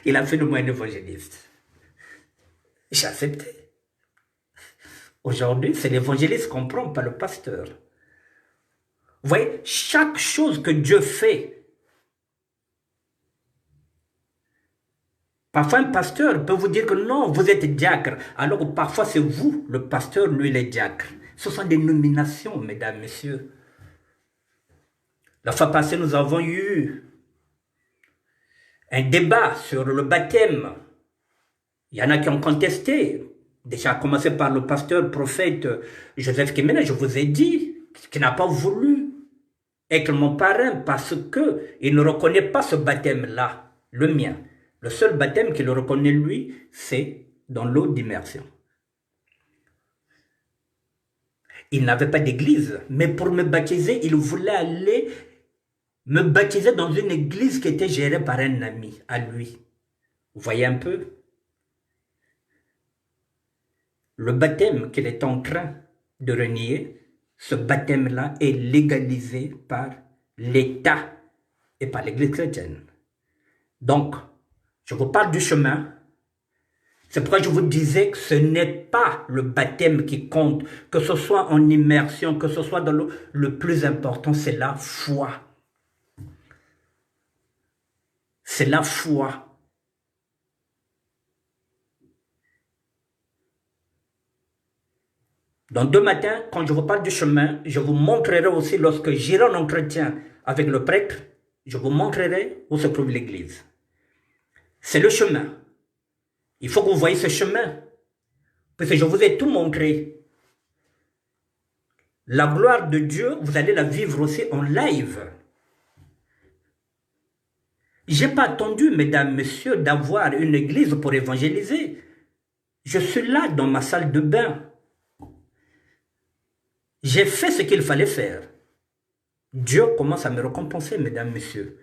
Speaker 1: Il a fait de moi un évangéliste. J'ai accepté. Aujourd'hui, c'est l'évangéliste qu'on prend, pas le pasteur. Vous voyez, chaque chose que Dieu fait, parfois un pasteur peut vous dire que non, vous êtes diacre, alors que parfois c'est vous, le pasteur, lui, le diacre. Ce sont des nominations, mesdames, messieurs. La fois passée, nous avons eu un débat sur le baptême. Il y en a qui ont contesté. Déjà, à commencer par le pasteur, prophète Joseph Kemena, je vous ai dit, qui n'a pas voulu être mon parrain parce qu'il ne reconnaît pas ce baptême-là, le mien. Le seul baptême qu'il reconnaît, lui, c'est dans l'eau d'immersion. Il n'avait pas d'église, mais pour me baptiser, il voulait aller me baptiser dans une église qui était gérée par un ami à lui. Vous voyez un peu? Le baptême qu'il est en train de renier, ce baptême-là est légalisé par l'État et par l'Église chrétienne. Donc, je vous parle du chemin. C'est pourquoi je vous disais que ce n'est pas le baptême qui compte, que ce soit en immersion, que ce soit dans l'eau. Le plus important, c'est la foi. C'est la foi. Dans 2 matins, quand je vous parle du chemin, je vous montrerai aussi, lorsque j'irai en entretien avec le prêtre, je vous montrerai où se trouve l'église. C'est le chemin. Il faut que vous voyez ce chemin. Parce que je vous ai tout montré. La gloire de Dieu, vous allez la vivre aussi en live. Je n'ai pas attendu, mesdames, messieurs, d'avoir une église pour évangéliser. Je suis là dans ma salle de bain. J'ai fait ce qu'il fallait faire. Dieu commence à me récompenser, mesdames, messieurs.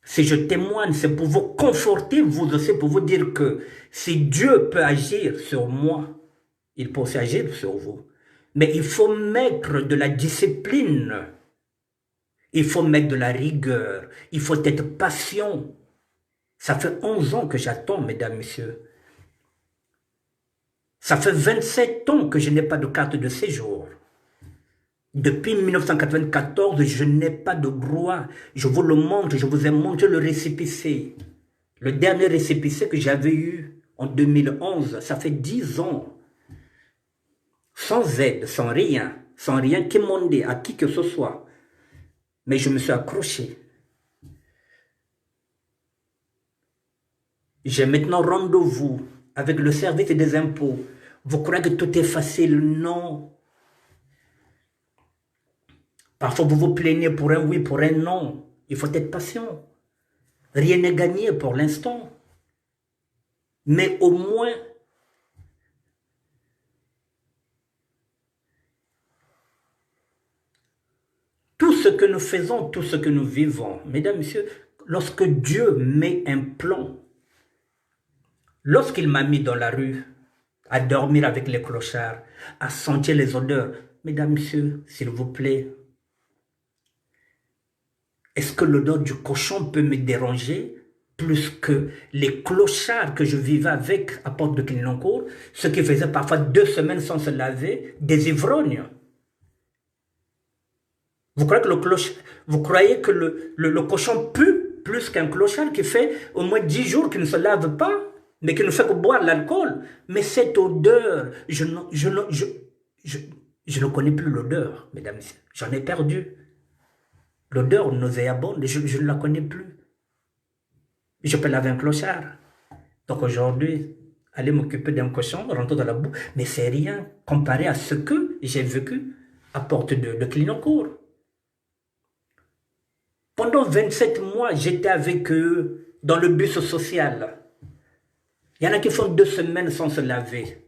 Speaker 1: Si je témoigne, c'est pour vous conforter, vous aussi, pour vous dire que si Dieu peut agir sur moi, il peut aussi agir sur vous. Mais il faut mettre de la discipline. Il faut mettre de la rigueur. Il faut être patient. Ça fait 11 ans que j'attends, mesdames, messieurs. Ça fait 27 ans que je n'ai pas de carte de séjour. Depuis 1994, je n'ai pas de droit. Je vous le montre, je vous ai montré le récépissé. Le dernier récépissé que j'avais eu en 2011, ça fait 10 ans. Sans aide, sans rien quémander à qui que ce soit. Mais je me suis accroché. J'ai maintenant rendez-vous avec le service des impôts. Vous croyez que tout est facile? Non. Parfois, vous vous plaignez pour un oui, pour un non. Il faut être patient. Rien n'est gagné pour l'instant. Mais au moins, tout ce que nous faisons, tout ce que nous vivons, mesdames, messieurs, lorsque Dieu met un plan, lorsqu'il m'a mis dans la rue, à dormir avec les clochards, à sentir les odeurs, mesdames, messieurs, s'il vous plaît, est-ce que l'odeur du cochon peut me déranger plus que les clochards que je vivais avec à Porte de Clignancourt, ceux qui faisaient parfois 2 semaines sans se laver, des ivrognes? Vous croyez que le cochon pue plus qu'un clochard qui fait au moins 10 jours qu'il ne se lave pas, mais qui ne fait que boire l'alcool? Mais cette odeur, je ne connais plus l'odeur, mesdames et messieurs. J'en ai perdu. L'odeur nauséabonde, je ne la connais plus. Je peux laver un clochard. Donc aujourd'hui, aller m'occuper d'un cochon, rentrer dans la boue, mais c'est rien comparé à ce que j'ai vécu à Porte de Clignancourt. Pendant 27 mois, j'étais avec eux dans le bus social. Il y en a qui font 2 semaines sans se laver.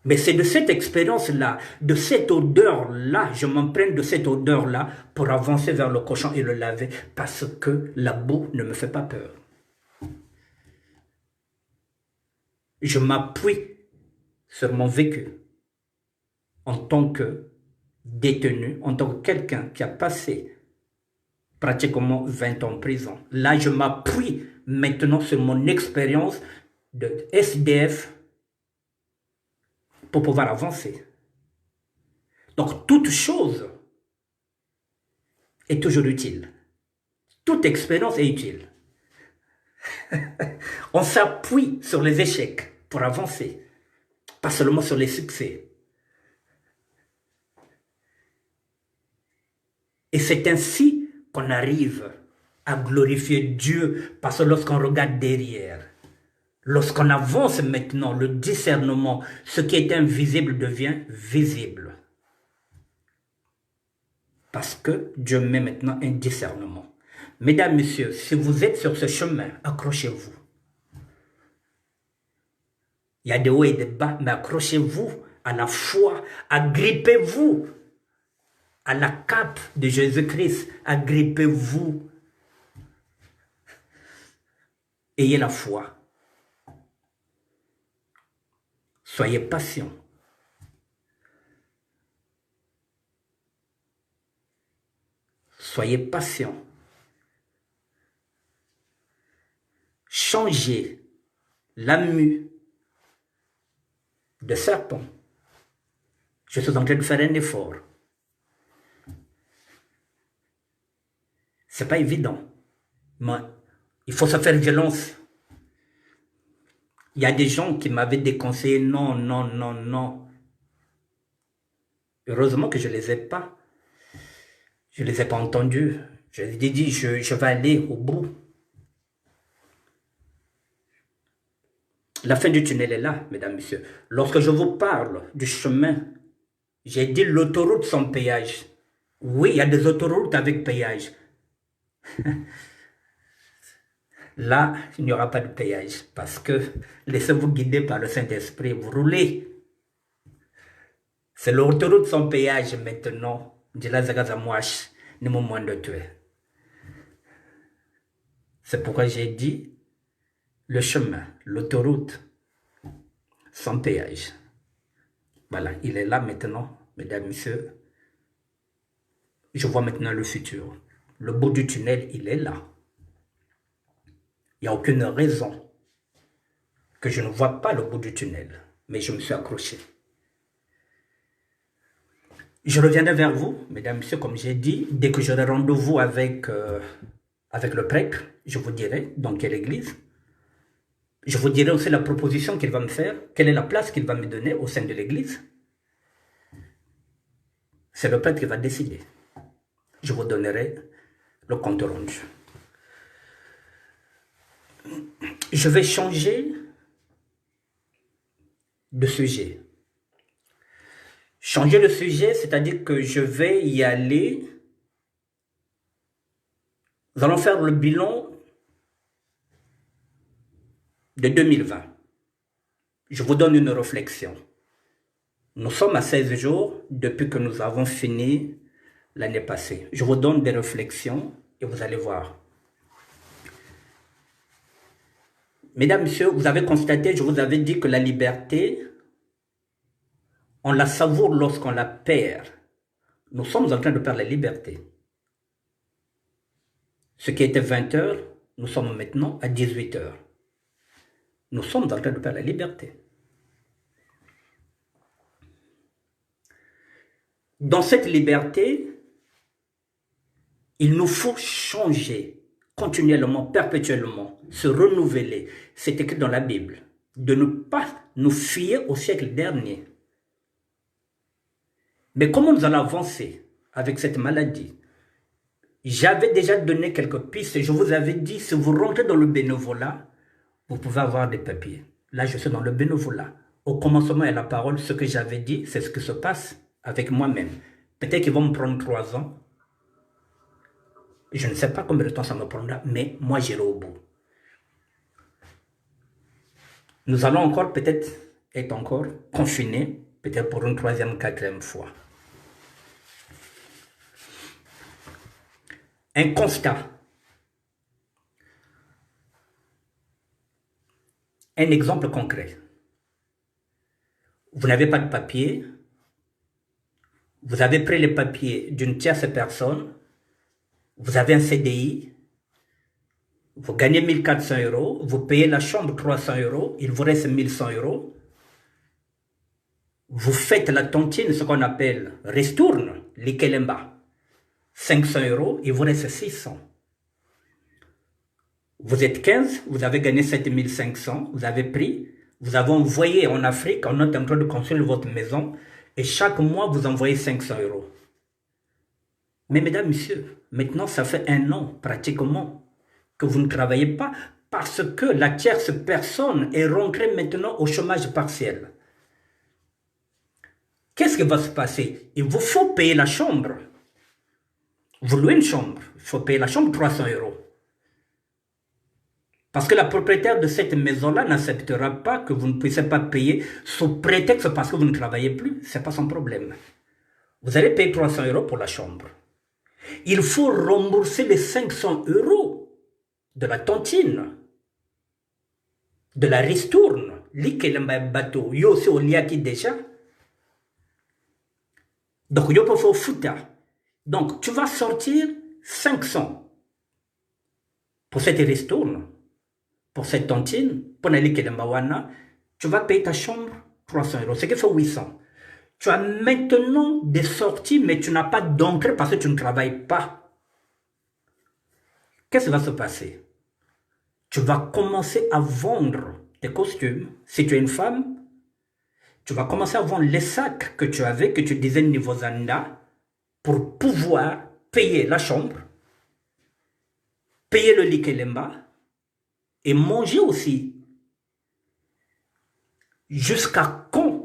Speaker 1: Mais c'est de cette expérience-là, de cette odeur-là, je m'emprunte de cette odeur-là pour avancer vers le cochon et le laver, parce que la boue ne me fait pas peur. Je m'appuie sur mon vécu en tant que détenu, en tant que quelqu'un qui a passé pratiquement 20 ans en prison. Là, je m'appuie maintenant sur mon expérience de SDF pour pouvoir avancer. Donc, toute chose est toujours utile. Toute expérience est utile. On s'appuie sur les échecs pour avancer, pas seulement sur les succès. Et c'est ainsi qu'on arrive à glorifier Dieu, parce que lorsqu'on regarde derrière, lorsqu'on avance maintenant, le discernement, ce qui est invisible devient visible. Parce que Dieu met maintenant un discernement. Mesdames, Messieurs, si vous êtes sur ce chemin, accrochez-vous. Il y a des hauts et des bas, mais accrochez-vous à la foi, agrippez-vous à la cape de Jésus-Christ, agrippez-vous. Ayez la foi. Soyez patient. Soyez patient. Changez la mue de serpent. Je suis en train de faire un effort. C'est pas évident, mais il faut se faire violence. Il y a des gens qui m'avaient déconseillé, non, non, non, non. Heureusement que je ne les ai pas. Je ne les ai pas entendus. Je les ai dit, je vais aller au bout. La fin du tunnel est là, mesdames, messieurs. Lorsque je vous parle du chemin, j'ai dit l'autoroute sans péage. Oui, il y a des autoroutes avec péage. Là, il n'y aura pas de péage parce que laissez-vous guider par le Saint-Esprit, vous roulez. C'est l'autoroute sans péage maintenant. C'est pourquoi j'ai dit le chemin, l'autoroute sans péage. Voilà, il est là maintenant, mesdames, messieurs. Je vois maintenant le futur. Le bout du tunnel, il est là. Il n'y a aucune raison que je ne vois pas le bout du tunnel. Mais je me suis accroché. Je reviendrai vers vous, mesdames, messieurs, comme j'ai dit. Dès que j'aurai rendez-vous avec le prêtre, je vous dirai dans quelle église. Je vous dirai aussi la proposition qu'il va me faire. Quelle est la place qu'il va me donner au sein de l'église. C'est le prêtre qui va décider. Je vous donnerai le compte rendu. Je vais changer de sujet. Changer de sujet, c'est-à-dire que je vais y aller. Nous allons faire le bilan de 2020. Je vous donne une réflexion. Nous sommes à 16 jours depuis que nous avons fini l'année passée. Je vous donne des réflexions et vous allez voir. Mesdames, messieurs, vous avez constaté, je vous avais dit que la liberté, on la savoure lorsqu'on la perd. Nous sommes en train de perdre la liberté. Ce qui était 20 h, nous sommes maintenant à 18 h. Nous sommes en train de perdre la liberté. Dans cette liberté, il nous faut changer continuellement, perpétuellement, se renouveler. C'est écrit dans la Bible. De ne pas nous fier au siècle dernier. Mais comment nous allons avancer avec cette maladie? J'avais déjà donné quelques pistes. Je vous avais dit, si vous rentrez dans le bénévolat, vous pouvez avoir des papiers. Là, je suis dans le bénévolat. Au commencement, il y a la parole. Ce que j'avais dit, c'est ce qui se passe avec moi-même. Peut-être qu'ils vont me prendre 3 ans. Je ne sais pas combien de temps ça me prendra, mais moi, j'irai au bout. Nous allons encore peut-être être encore confinés, peut-être pour une 3e, 4e fois. Un constat. Un exemple concret. Vous n'avez pas de papier. Vous avez pris les papiers d'une tierce personne. Vous avez un CDI. Vous gagnez 1400 €. Vous payez la chambre 300 €. Il vous reste 1100 €. Vous faites la tontine, ce qu'on appelle ristourne, l'ikelemba. 500 €, il vous reste 600. Vous êtes 15, vous avez gagné 7500, vous avez pris, vous avez envoyé en Afrique, on est en train de construire votre maison, et chaque mois, vous envoyez 500 €. Mais mesdames, messieurs, maintenant, ça fait 1 an, pratiquement, que vous ne travaillez pas, parce que la tierce personne est rentrée maintenant au chômage partiel. Qu'est-ce qui va se passer? Il vous faut payer la chambre. Vous louez une chambre, il faut payer la chambre 300 €. Parce que la propriétaire de cette maison-là n'acceptera pas que vous ne puissiez pas payer sous prétexte parce que vous ne travaillez plus. Ce n'est pas son problème. Vous allez payer 300 € pour la chambre. Il faut rembourser les 500 € de la tontine, de la ristourne, l'ikelemba bateau, yo aussi au liaki déjà. Donc, yo peut faire fouta. Donc, tu vas sortir 500 pour cette ristourne, pour cette tontine, pour l'ikelemba wana. Tu vas payer ta chambre 300 €, ce qui fait 800. Tu as maintenant des sorties, mais tu n'as pas d'entrée parce que tu ne travailles pas. Qu'est-ce qui va se passer? Tu vas commencer à vendre tes costumes. Si tu es une femme, tu vas commencer à vendre les sacs que tu avais, que tu disais niveau Zanda, pour pouvoir payer la chambre, payer le likelemba et manger aussi. Jusqu'à quand?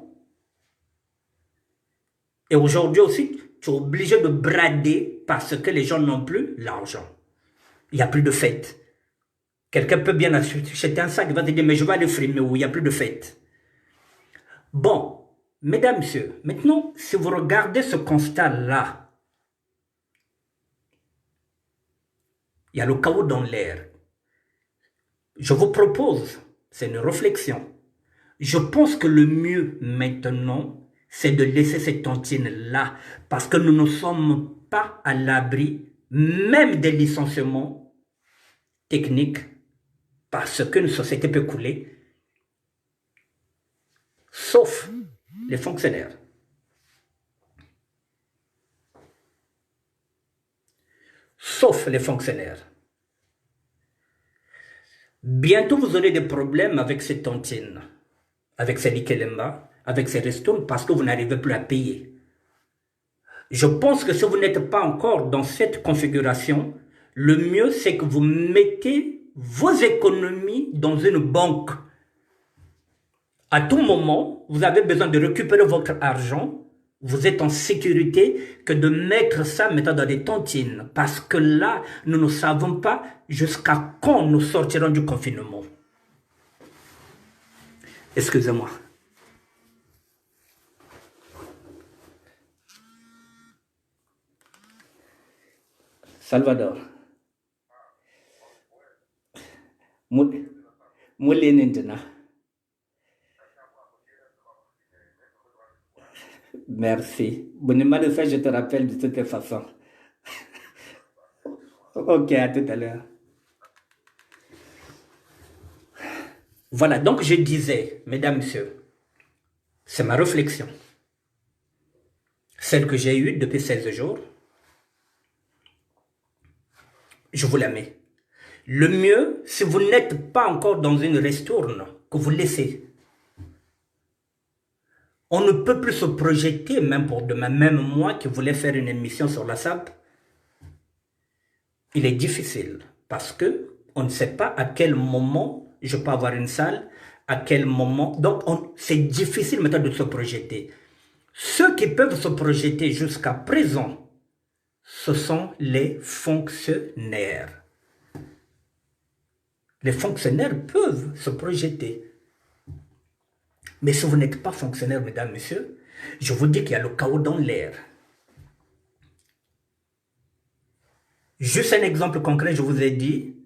Speaker 1: Et aujourd'hui aussi, tu es obligé de brader parce que les gens n'ont plus l'argent. Il n'y a plus de fête. Quelqu'un peut bien acheter un sac, il va te dire, mais je vais aller frimer où il n'y a plus de fête. Bon, mesdames, messieurs, maintenant, si vous regardez ce constat-là, il y a le chaos dans l'air. Je vous propose, c'est une réflexion. Je pense que le mieux maintenant, c'est de laisser cette tontine-là, parce que nous ne sommes pas à l'abri, même des licenciements techniques, parce qu'une société peut couler, sauf les fonctionnaires. Sauf les fonctionnaires. Bientôt, vous aurez des problèmes avec ces tontines, avec ces likelemba, avec ces restos, parce que vous n'arrivez plus à payer. Je pense que si vous n'êtes pas encore dans cette configuration, le mieux, c'est que vous mettez vos économies dans une banque. À tout moment, vous avez besoin de récupérer votre argent, vous êtes en sécurité, que de mettre ça maintenant dans des tontines. Parce que là, nous ne savons pas jusqu'à quand nous sortirons du confinement. Excusez-moi. Salvador. Merci. Bonnement de ça, je te rappelle de toutes les façons. Ok, à tout à l'heure. Voilà, donc je disais, mesdames, messieurs, c'est ma réflexion. Celle que j'ai eue depuis 16 jours. Je vous la mets. Le mieux, si vous n'êtes pas encore dans une ristourne, que vous laissez. On ne peut plus se projeter, même pour demain, même moi qui voulais faire une émission sur la SAP, il est difficile parce que on ne sait pas à quel moment je peux avoir une salle, à quel moment. Donc, c'est difficile maintenant de se projeter. Ceux qui peuvent se projeter jusqu'à présent, ce sont les fonctionnaires. Les fonctionnaires peuvent se projeter. Mais si vous n'êtes pas fonctionnaire, mesdames, messieurs, je vous dis qu'il y a le chaos dans l'air. Juste un exemple concret, je vous ai dit,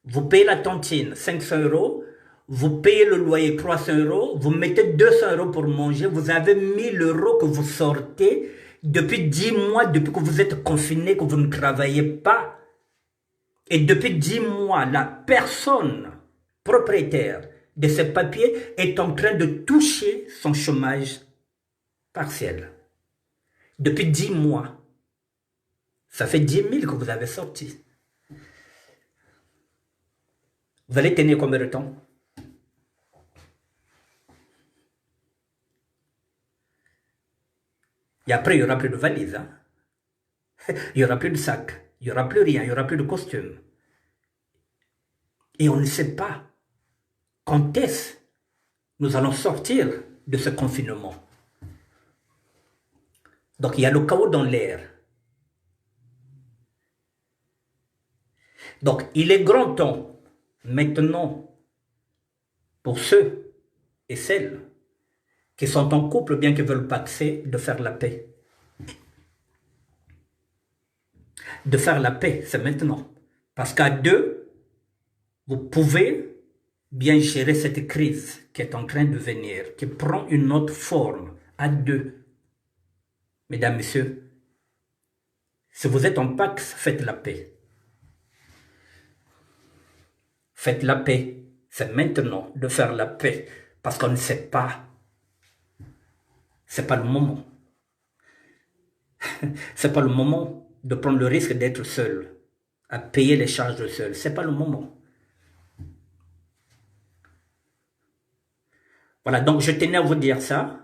Speaker 1: vous payez la tontine, 500 €, vous payez le loyer, 300 €, vous mettez 200 € pour manger, vous avez 1000 € que vous sortez depuis 10 mois, depuis que vous êtes confiné, que vous ne travaillez pas. Et depuis 10 mois, la personne propriétaire de ces papiers est en train de toucher son chômage partiel. Depuis 10 mois. Ça fait 10 000 que vous avez sorti. Vous allez tenir combien de temps? Et après, il n'y aura plus de valise. Hein? Il n'y aura plus de sac. Il n'y aura plus rien. Il n'y aura plus de costume. Et on ne sait pas quand est-ce nous allons sortir de ce confinement. Donc, il y a le chaos dans l'air. Donc, il est grand temps, maintenant, pour ceux et celles qui sont en couple, bien qu'ils ne veulent pas passer, de faire la paix. De faire la paix, c'est maintenant. Parce qu'à deux, vous pouvez bien gérer cette crise qui est en train de venir, qui prend une autre forme, à deux. Mesdames, messieurs, si vous êtes en Pax, faites la paix. Faites la paix. C'est maintenant de faire la paix. Parce qu'on ne sait pas. C'est pas le moment. C'est pas le moment de prendre le risque d'être seul. À payer les charges seul. C'est pas le moment. Voilà, donc je tenais à vous dire ça.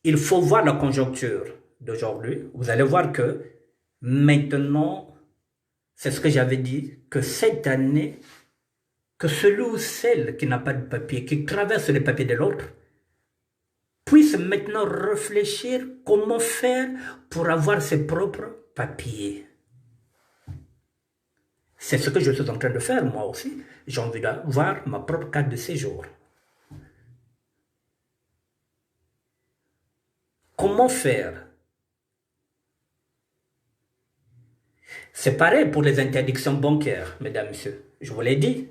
Speaker 1: Il faut voir la conjoncture d'aujourd'hui. Vous allez voir que maintenant, c'est ce que j'avais dit, que cette année, que celui ou celle qui n'a pas de papier, qui traverse les papiers de l'autre, puisse maintenant réfléchir comment faire pour avoir ses propres papiers. C'est ce que je suis en train de faire moi aussi. J'ai envie d'avoir ma propre carte de séjour. Comment faire? C'est pareil pour les interdictions bancaires, mesdames, messieurs. Je vous l'ai dit.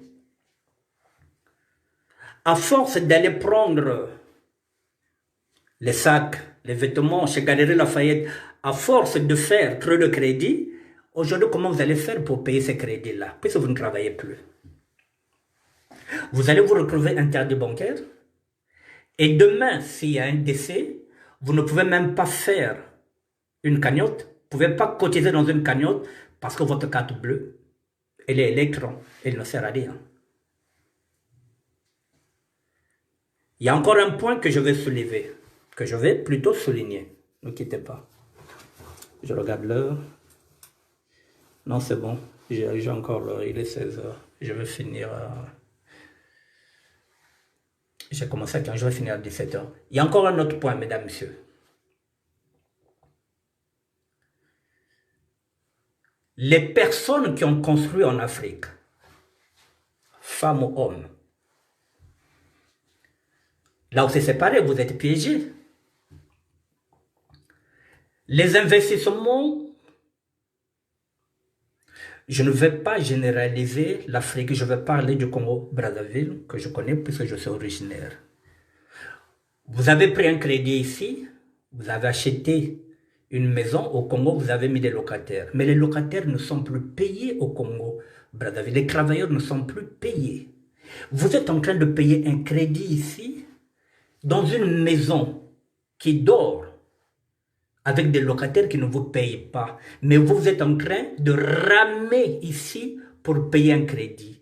Speaker 1: À force d'aller prendre les sacs, les vêtements chez Galeries Lafayette, à force de faire trop de crédits, aujourd'hui, comment vous allez faire pour payer ces crédits-là, puisque vous ne travaillez plus? Vous allez vous retrouver interdit bancaire. Et demain, s'il y a un décès, vous ne pouvez même pas faire une cagnotte. Vous ne pouvez pas cotiser dans une cagnotte parce que votre carte bleue, elle est électron. Elle ne sert à rien. Il y a encore un point que je vais soulever, que je vais plutôt souligner. Ne quittez pas. Je regarde l'heure. Non, c'est bon. J'ai encore l'heure. Il est 16 h. Je vais finir. J'ai commencé à 15, je vais finir à 17 h. Il y a encore un autre point, mesdames, messieurs. Les personnes qui ont construit en Afrique, femmes ou hommes, là où c'est séparé, vous êtes piégés. Les investissements, je ne vais pas généraliser l'Afrique, je vais parler du Congo-Brazzaville, que je connais puisque je suis originaire. Vous avez pris un crédit ici, vous avez acheté une maison au Congo, vous avez mis des locataires. Mais les locataires ne sont plus payés au Congo-Brazzaville, les travailleurs ne sont plus payés. Vous êtes en train de payer un crédit ici, dans une maison qui dort, avec des locataires qui ne vous payent pas. Mais vous êtes en train de ramer ici pour payer un crédit.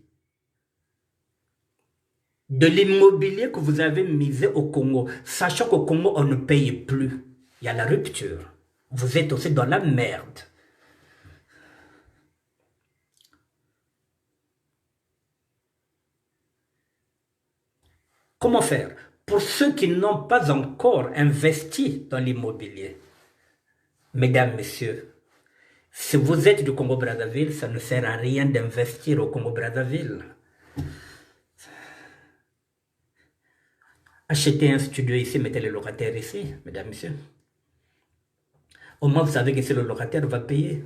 Speaker 1: De l'immobilier que vous avez misé au Congo, sachant qu'au Congo, on ne paye plus. Il y a la rupture. Vous êtes aussi dans la merde. Comment faire? Pour ceux qui n'ont pas encore investi dans l'immobilier, mesdames, messieurs, si vous êtes du Congo-Brazzaville, ça ne sert à rien d'investir au Congo-Brazzaville. Achetez un studio ici, mettez les locataires ici, mesdames, messieurs. Au moins, vous savez que si le locataire va payer.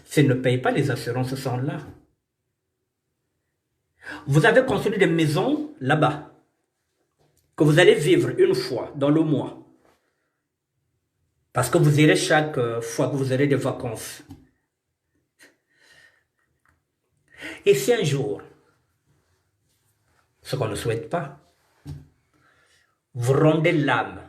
Speaker 1: S'il ne paye pas, les assurances sont là. Vous avez construit des maisons là-bas, que vous allez vivre une fois dans le mois. Parce que vous irez chaque fois que vous aurez des vacances. Et si un jour, ce qu'on ne souhaite pas, vous rendez l'âme.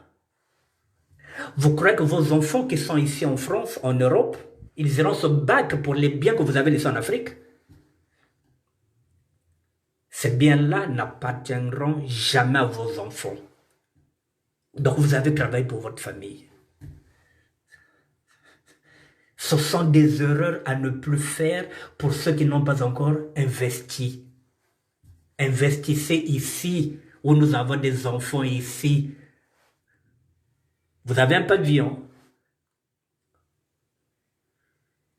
Speaker 1: Vous croyez que vos enfants qui sont ici en France, en Europe, ils iront se battre pour les biens que vous avez laissés en Afrique? Ces biens-là n'appartiendront jamais à vos enfants. Donc vous avez travaillé pour votre famille. Ce sont des erreurs à ne plus faire pour ceux qui n'ont pas encore investi. Investissez ici, où nous avons des enfants ici. Vous avez un pavillon.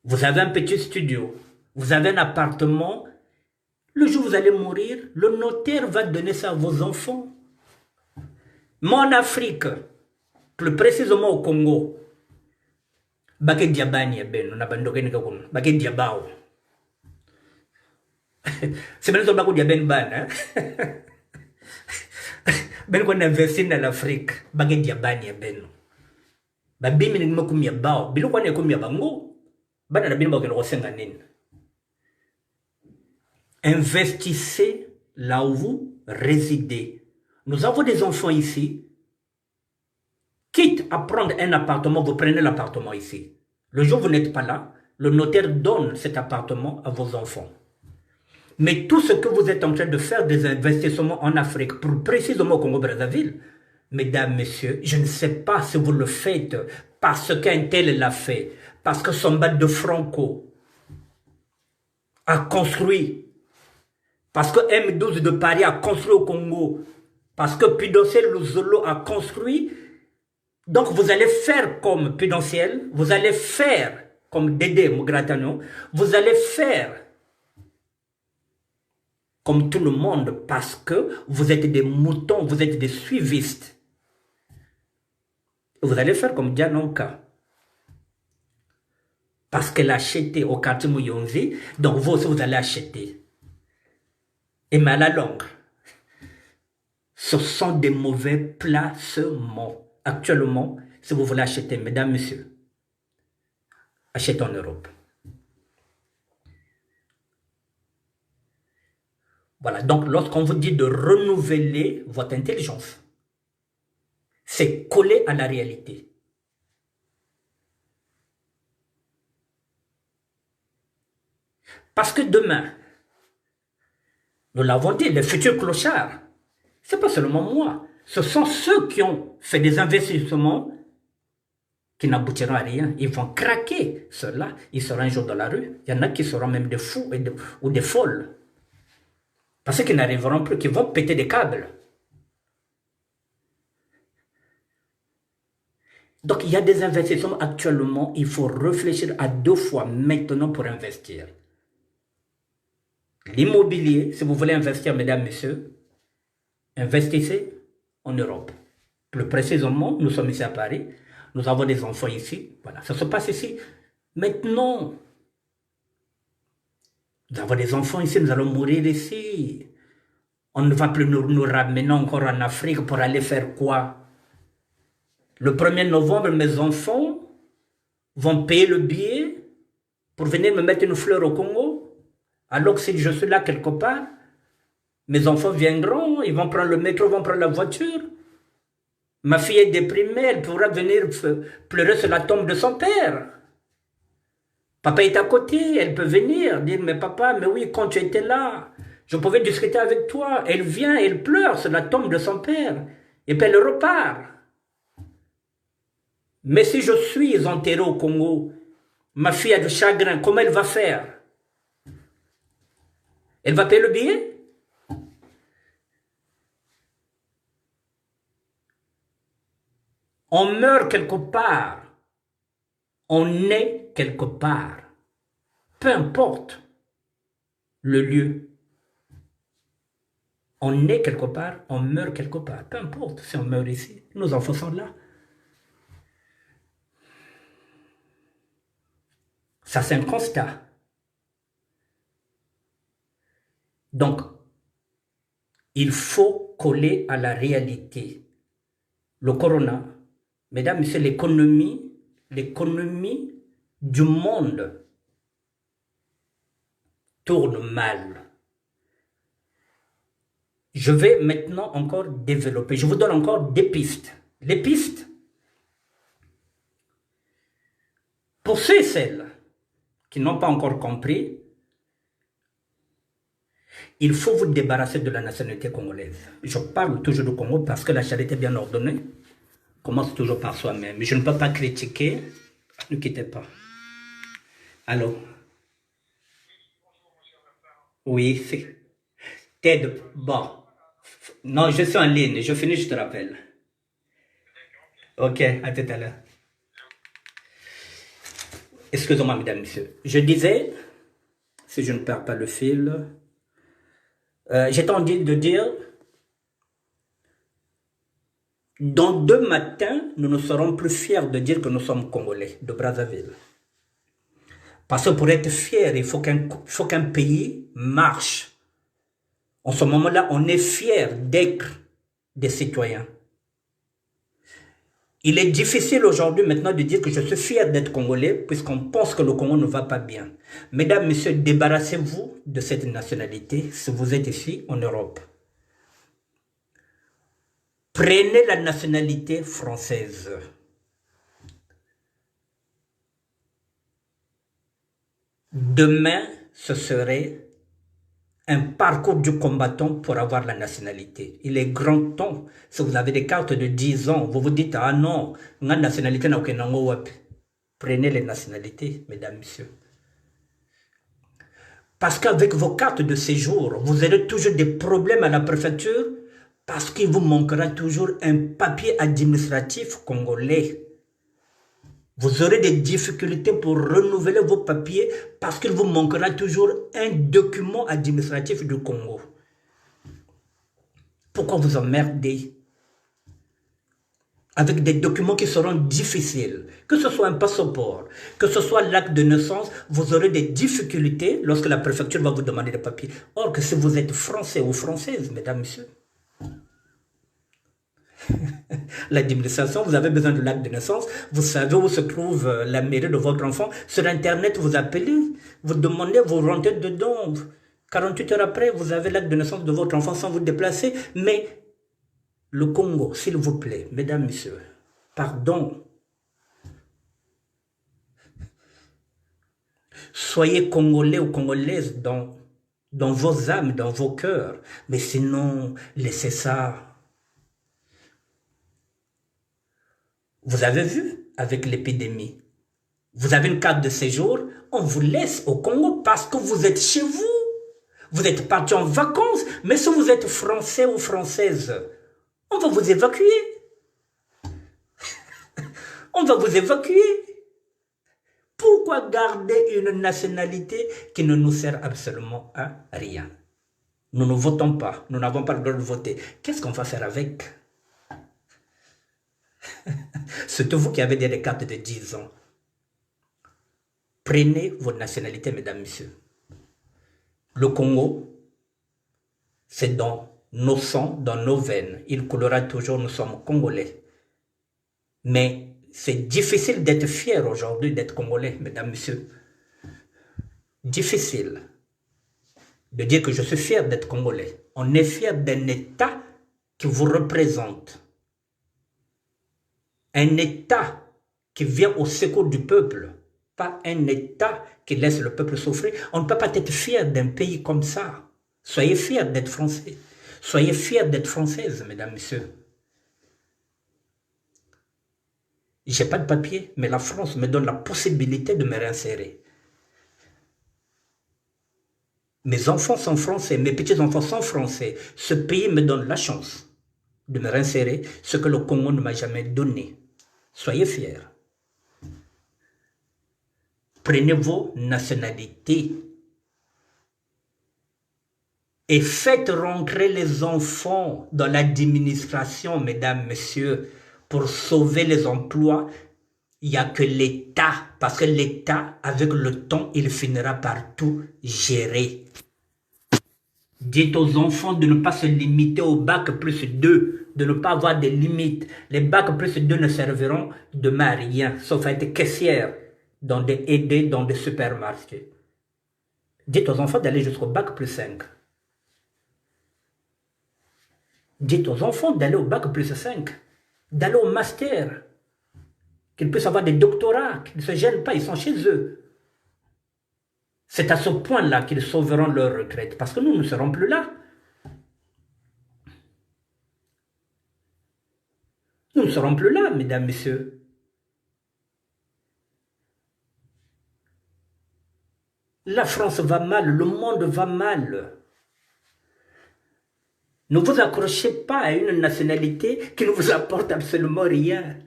Speaker 1: Vous avez un petit studio. Vous avez un appartement. Le jour où vous allez mourir, le notaire va donner ça à vos enfants. Mais en Afrique, plus précisément au Congo, Bake Diabani ben, on a bandoké nikakoun, Bake Diabao. C'est bien ça Bake Diaben ban, hein? Ben qu'on investit dans l'Afrique, Bake Diabani ben. Babi minimum comme Yabao, Bilou qu'on est comme Yabango, Ban la bin Baken Rosenganin. Investissez là où vous résidez. Nous avons des enfants ici. Quitte à prendre un appartement, vous prenez l'appartement ici. Le jour où vous n'êtes pas là, le notaire donne cet appartement à vos enfants. Mais tout ce que vous êtes en train de faire, des investissements en Afrique, pour précisément au Congo-Brazzaville, mesdames, messieurs, je ne sais pas si vous le faites parce qu'un tel l'a fait, parce que son bac de Franco a construit, parce que M12 de Paris a construit au Congo, parce que Pudociel Luzolo a construit. Donc vous allez faire comme Pudentiel, vous allez faire comme Dédé Mougratano, vous allez faire comme tout le monde parce que vous êtes des moutons, vous êtes des suivistes. Vous allez faire comme Dianonka. Parce qu'elle a acheté au quartier Mouyonzi, donc vous aussi vous allez acheter. Et mais à la longue, ce sont des mauvais placements. Actuellement, si vous voulez acheter, mesdames, messieurs, achetez en Europe. Voilà, donc lorsqu'on vous dit de renouveler votre intelligence, c'est coller à la réalité. Parce que demain, nous l'avons dit, les futurs clochards, ce n'est pas seulement moi, ce sont ceux qui ont fait des investissements qui n'aboutiront à rien. Ils vont craquer. Ceux-là, ils seront un jour dans la rue. Il y en a qui seront même des fous ou des folles. Parce qu'ils n'arriveront plus, qu'ils vont péter des câbles. Donc, il y a des investissements actuellement, il faut réfléchir à 2 fois maintenant pour investir. L'immobilier, si vous voulez investir, mesdames, messieurs, investissez en Europe. Plus précisément, nous sommes ici à Paris, nous avons des enfants ici, voilà, ça se passe ici. Maintenant, nous avons des enfants ici, nous allons mourir ici. On ne va plus nous ramener encore en Afrique pour aller faire quoi? Le 1er novembre, mes enfants vont payer le billet pour venir me mettre une fleur au Congo. Alors que si je suis là quelque part, mes enfants viendront, ils vont prendre le métro, ils vont prendre la voiture. Ma fille est déprimée, elle pourra venir pleurer sur la tombe de son père. Papa est à côté, elle peut venir dire, mais papa, mais oui, quand tu étais là, je pouvais discuter avec toi. Elle vient, elle pleure sur la tombe de son père. Et puis elle repart. Mais si je suis enterré au Congo, ma fille a du chagrin, comment elle va faire? Elle va payer le billet? On meurt quelque part. On est quelque part. Peu importe le lieu. On est quelque part, on meurt quelque part. Peu importe si on meurt ici. Nos enfants sont là. Ça, c'est un constat. Donc, il faut coller à la réalité. Le corona, mesdames, messieurs, l'économie du monde tourne mal. Je vais maintenant encore développer. Je vous donne encore des pistes. Les pistes, pour ceux et celles qui n'ont pas encore compris, il faut vous débarrasser de la nationalité congolaise. Je parle toujours du Congo parce que la charité bien ordonnée commence toujours par soi-même. Mais je ne peux pas critiquer. Ne quittez pas. Allô? Oui, c'est... Ted, bon. Non, je suis en ligne. Je finis, je te rappelle. Ok, à tout à l'heure. Excusez-moi, mesdames, messieurs. Je disais, si je ne perds pas le fil, j'ai tenté de dire, dans 2 matins, nous ne serons plus fiers de dire que nous sommes Congolais, de Brazzaville. Parce que pour être fier, il faut qu'un pays marche. En ce moment-là, on est fier d'être des citoyens. Il est difficile aujourd'hui maintenant de dire que je suis fier d'être Congolais puisqu'on pense que le Congo ne va pas bien. Mesdames, messieurs, débarrassez-vous de cette nationalité si vous êtes ici en Europe. Prenez la nationalité française. Demain, ce serait un parcours du combattant pour avoir la nationalité. Il est grand temps, si vous avez des cartes de 10 ans, vous vous dites, ah non, la nationalité n'a aucun nom. Prenez les nationalités, mesdames, messieurs. Parce qu'avec vos cartes de séjour, vous aurez toujours des problèmes à la préfecture parce qu'il vous manquera toujours un papier administratif congolais. Vous aurez des difficultés pour renouveler vos papiers parce qu'il vous manquera toujours un document administratif du Congo. Pourquoi vous emmerder avec des documents qui seront difficiles? Que ce soit un passeport, que ce soit l'acte de naissance, vous aurez des difficultés lorsque la préfecture va vous demander des papiers. Or que si vous êtes français ou française, mesdames, messieurs, l'administration, vous avez besoin de l'acte de naissance, vous savez où se trouve la mairie de votre enfant, sur internet vous appelez, vous demandez, vous rentrez dedans, 48 heures après, vous avez l'acte de naissance de votre enfant sans vous déplacer, mais le Congo, s'il vous plaît, mesdames, messieurs, pardon, soyez Congolais ou Congolaises dans vos âmes, dans vos cœurs, mais sinon, laissez ça. Vous avez vu avec l'épidémie, vous avez une carte de séjour, on vous laisse au Congo parce que vous êtes chez vous. Vous êtes parti en vacances, mais si vous êtes français ou française, on va vous évacuer. On va vous évacuer. Pourquoi garder une nationalité qui ne nous sert absolument à rien? Nous ne votons pas, nous n'avons pas le droit de voter. Qu'est-ce qu'on va faire avec? Surtout vous qui avez des cartes de 10 ans. Prenez votre nationalité, mesdames, messieurs. Le Congo, c'est dans nos sangs, dans nos veines. Il coulera toujours, nous sommes Congolais. Mais c'est difficile d'être fier aujourd'hui d'être Congolais, mesdames, messieurs. Difficile de dire que je suis fier d'être Congolais. On est fier d'un État qui vous représente. Un État qui vient au secours du peuple, pas un État qui laisse le peuple souffrir. On ne peut pas être fier d'un pays comme ça. Soyez fiers d'être français. Soyez fiers d'être française, mesdames, messieurs. Je n'ai pas de papier, mais la France me donne la possibilité de me réinsérer. Mes enfants sont français, mes petits-enfants sont français. Ce pays me donne la chance de me réinsérer, ce que le Congo ne m'a jamais donné. Soyez fiers. Prenez vos nationalités et faites rentrer les enfants dans l'administration, mesdames, messieurs, pour sauver les emplois. Il n'y a que l'État, parce que l'État, avec le temps, il finira par tout gérer. Dites aux enfants de ne pas se limiter au bac plus 2, de ne pas avoir des limites. Les bacs plus 2 ne serviront demain à rien, sauf à être caissière, aider dans des supermarchés. Dites aux enfants d'aller jusqu'au bac plus 5. Dites aux enfants d'aller au bac plus 5, d'aller au master, qu'ils puissent avoir des doctorats, qu'ils ne se gênent pas, ils sont chez eux. C'est à ce point-là qu'ils sauveront leur retraite, parce que nous ne serons plus là. Nous ne serons plus là, mesdames, messieurs. La France va mal, le monde va mal. Ne vous accrochez pas à une nationalité qui ne vous apporte absolument rien.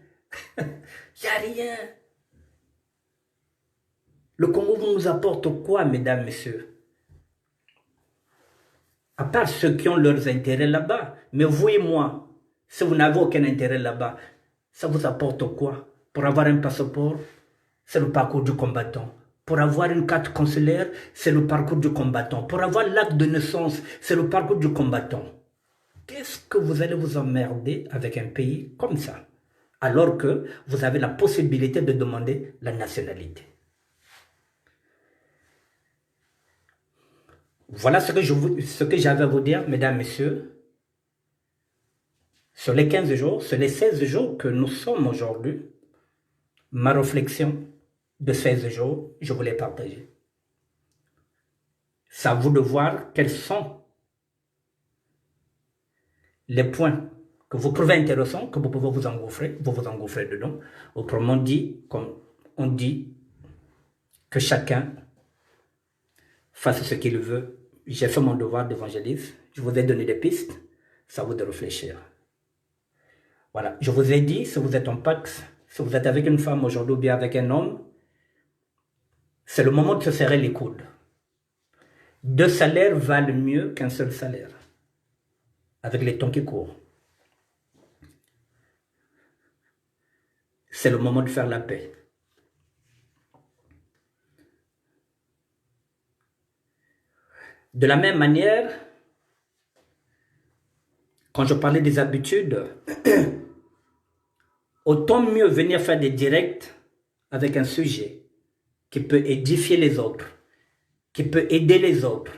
Speaker 1: Il n'y a rien. Le Congo vous nous apporte quoi, mesdames, messieurs? À part ceux qui ont leurs intérêts là-bas. Mais vous et moi, si vous n'avez aucun intérêt là-bas, ça vous apporte quoi? Pour avoir un passeport, c'est le parcours du combattant. Pour avoir une carte consulaire, c'est le parcours du combattant. Pour avoir l'acte de naissance, c'est le parcours du combattant. Qu'est-ce que vous allez vous emmerder avec un pays comme ça, alors que vous avez la possibilité de demander la nationalité? Voilà ce que j'avais à vous dire, mesdames, messieurs. Sur les 15 jours, sur les 16 jours que nous sommes aujourd'hui, ma réflexion de 16 jours, je vous l'ai partagée. C'est à vous de voir quels sont les points que vous trouvez intéressants, que vous pouvez vous engouffrer dedans. Autrement dit, comme on dit, que chacun fasse ce qu'il veut. J'ai fait mon devoir d'évangéliste, je vous ai donné des pistes, c'est à vous de réfléchir. Voilà, je vous ai dit, si vous êtes en Pax, si vous êtes avec une femme aujourd'hui ou bien avec un homme, c'est le moment de se serrer les coudes. 2 salaires valent mieux qu'un seul salaire, avec les temps qui courent. C'est le moment de faire la paix. De la même manière, quand je parlais des habitudes, autant mieux venir faire des directs avec un sujet qui peut édifier les autres, qui peut aider les autres,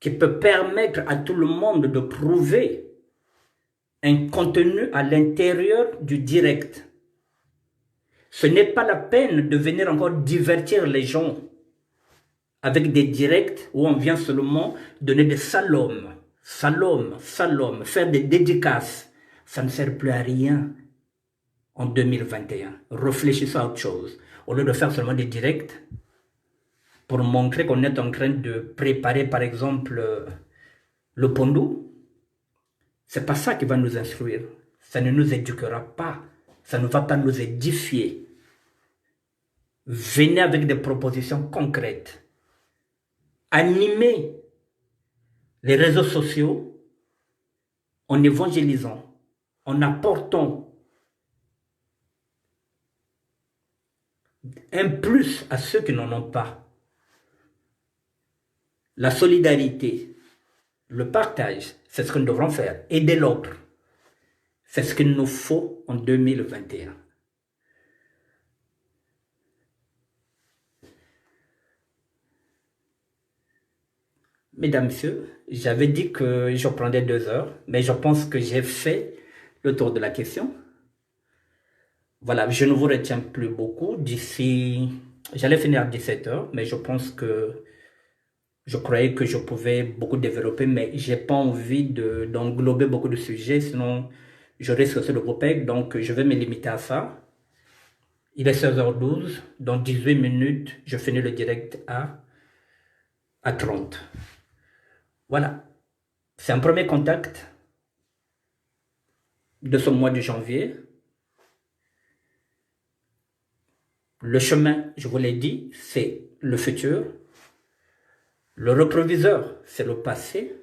Speaker 1: qui peut permettre à tout le monde de trouver un contenu à l'intérieur du direct. Ce n'est pas la peine de venir encore divertir les gens avec des directs où on vient seulement donner des salums, faire des dédicaces. Ça ne sert plus à rien en 2021. Réfléchissez à autre chose. Au lieu de faire seulement des directs pour montrer qu'on est en train de préparer, par exemple, le pondou, c'est pas ça qui va nous instruire. Ça ne nous éduquera pas. Ça ne va pas nous édifier. Venez avec des propositions concrètes. Animez les réseaux sociaux en évangélisant, en apportant un plus à ceux qui n'en ont pas. La solidarité, le partage, c'est ce que nous devrons faire. Aider l'autre, c'est ce qu'il nous faut en 2021. Mesdames, Messieurs, j'avais dit que je prendrais 2 heures, mais je pense que j'ai fait le tour de la question. Voilà, je ne vous retiens plus beaucoup. D'ici, j'allais finir à 17 heures, mais je pense que je croyais que je pouvais beaucoup développer, mais j'ai pas envie d'englober beaucoup de sujets, sinon je risque aussi de vous perdre, donc je vais me limiter à ça. Il est 16h12, dans 18 minutes, je finis le direct à 30. Voilà, c'est un premier contact de ce mois de janvier. Le chemin, je vous l'ai dit, c'est le futur. Le rétroviseur, c'est le passé.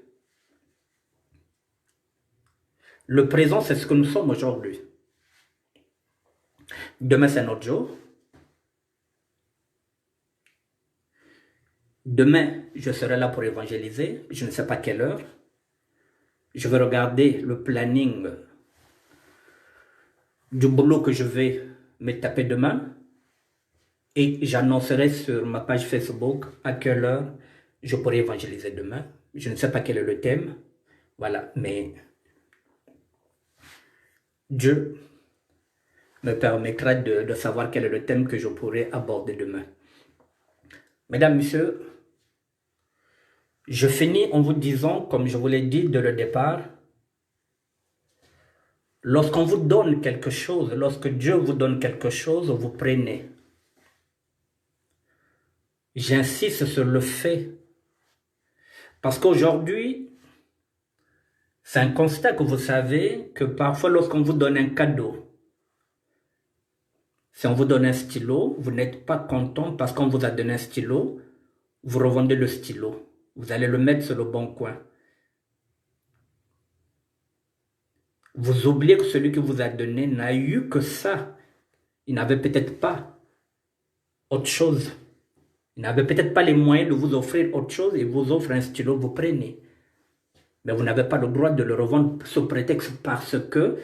Speaker 1: Le présent, c'est ce que nous sommes aujourd'hui. Demain, c'est un autre jour. Demain, je serai là pour évangéliser. Je ne sais pas quelle heure. Je vais regarder le planning du boulot que je vais me taper demain. Et j'annoncerai sur ma page Facebook à quelle heure je pourrai évangéliser demain. Je ne sais pas quel est le thème. Voilà, mais Dieu me permettra de savoir quel est le thème que je pourrai aborder demain. Mesdames, Messieurs, je finis en vous disant, comme je vous l'ai dit dès le départ, lorsqu'on vous donne quelque chose, lorsque Dieu vous donne quelque chose, vous prenez. J'insiste sur le fait, parce qu'aujourd'hui, c'est un constat que vous savez que parfois lorsqu'on vous donne un cadeau, si on vous donne un stylo, vous n'êtes pas content parce qu'on vous a donné un stylo, vous revendez le stylo. Vous allez le mettre sur le bon coin. Vous oubliez que celui qui vous a donné n'a eu que ça. Il n'avait peut-être pas autre chose. Il n'avait peut-être pas les moyens de vous offrir autre chose. Il vous offre un stylo, vous prenez. Mais vous n'avez pas le droit de le revendre sous prétexte parce que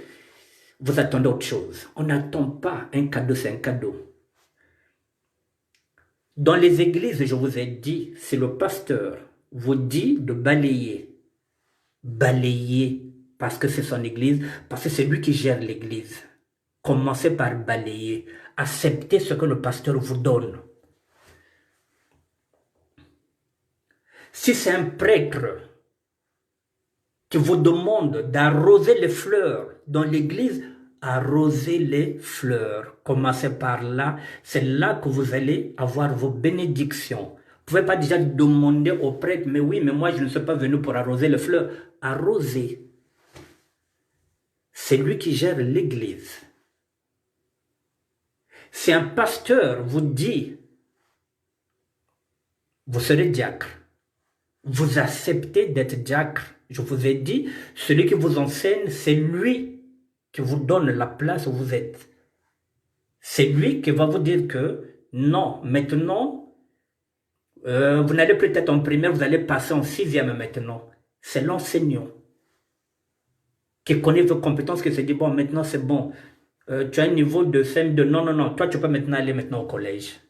Speaker 1: vous attendez autre chose. On n'attend pas un cadeau, c'est un cadeau. Dans les églises, je vous ai dit, si le pasteur vous dit de balayer, balayez, parce que c'est son église, parce que c'est lui qui gère l'église. Commencez par balayer. Acceptez ce que le pasteur vous donne. Si c'est un prêtre qui vous demande d'arroser les fleurs dans l'église, arrosez les fleurs. Commencez par là. C'est là que vous allez avoir vos bénédictions. Vous ne pouvez pas déjà demander au prêtre, mais oui, mais moi je ne suis pas venu pour arroser les fleurs. Arrosez. C'est lui qui gère l'église. Si un pasteur vous dit, vous serez diacre, vous acceptez d'être diacre. Je vous ai dit, celui qui vous enseigne, c'est lui qui vous donne la place où vous êtes. C'est lui qui va vous dire que non, maintenant, vous n'allez plus être en primaire, vous allez passer en 6e maintenant. C'est l'enseignant qui connaît vos compétences, qui se dit, bon, maintenant c'est bon. Tu as un niveau de CM2, non, non, non, toi tu peux maintenant aller maintenant au collège.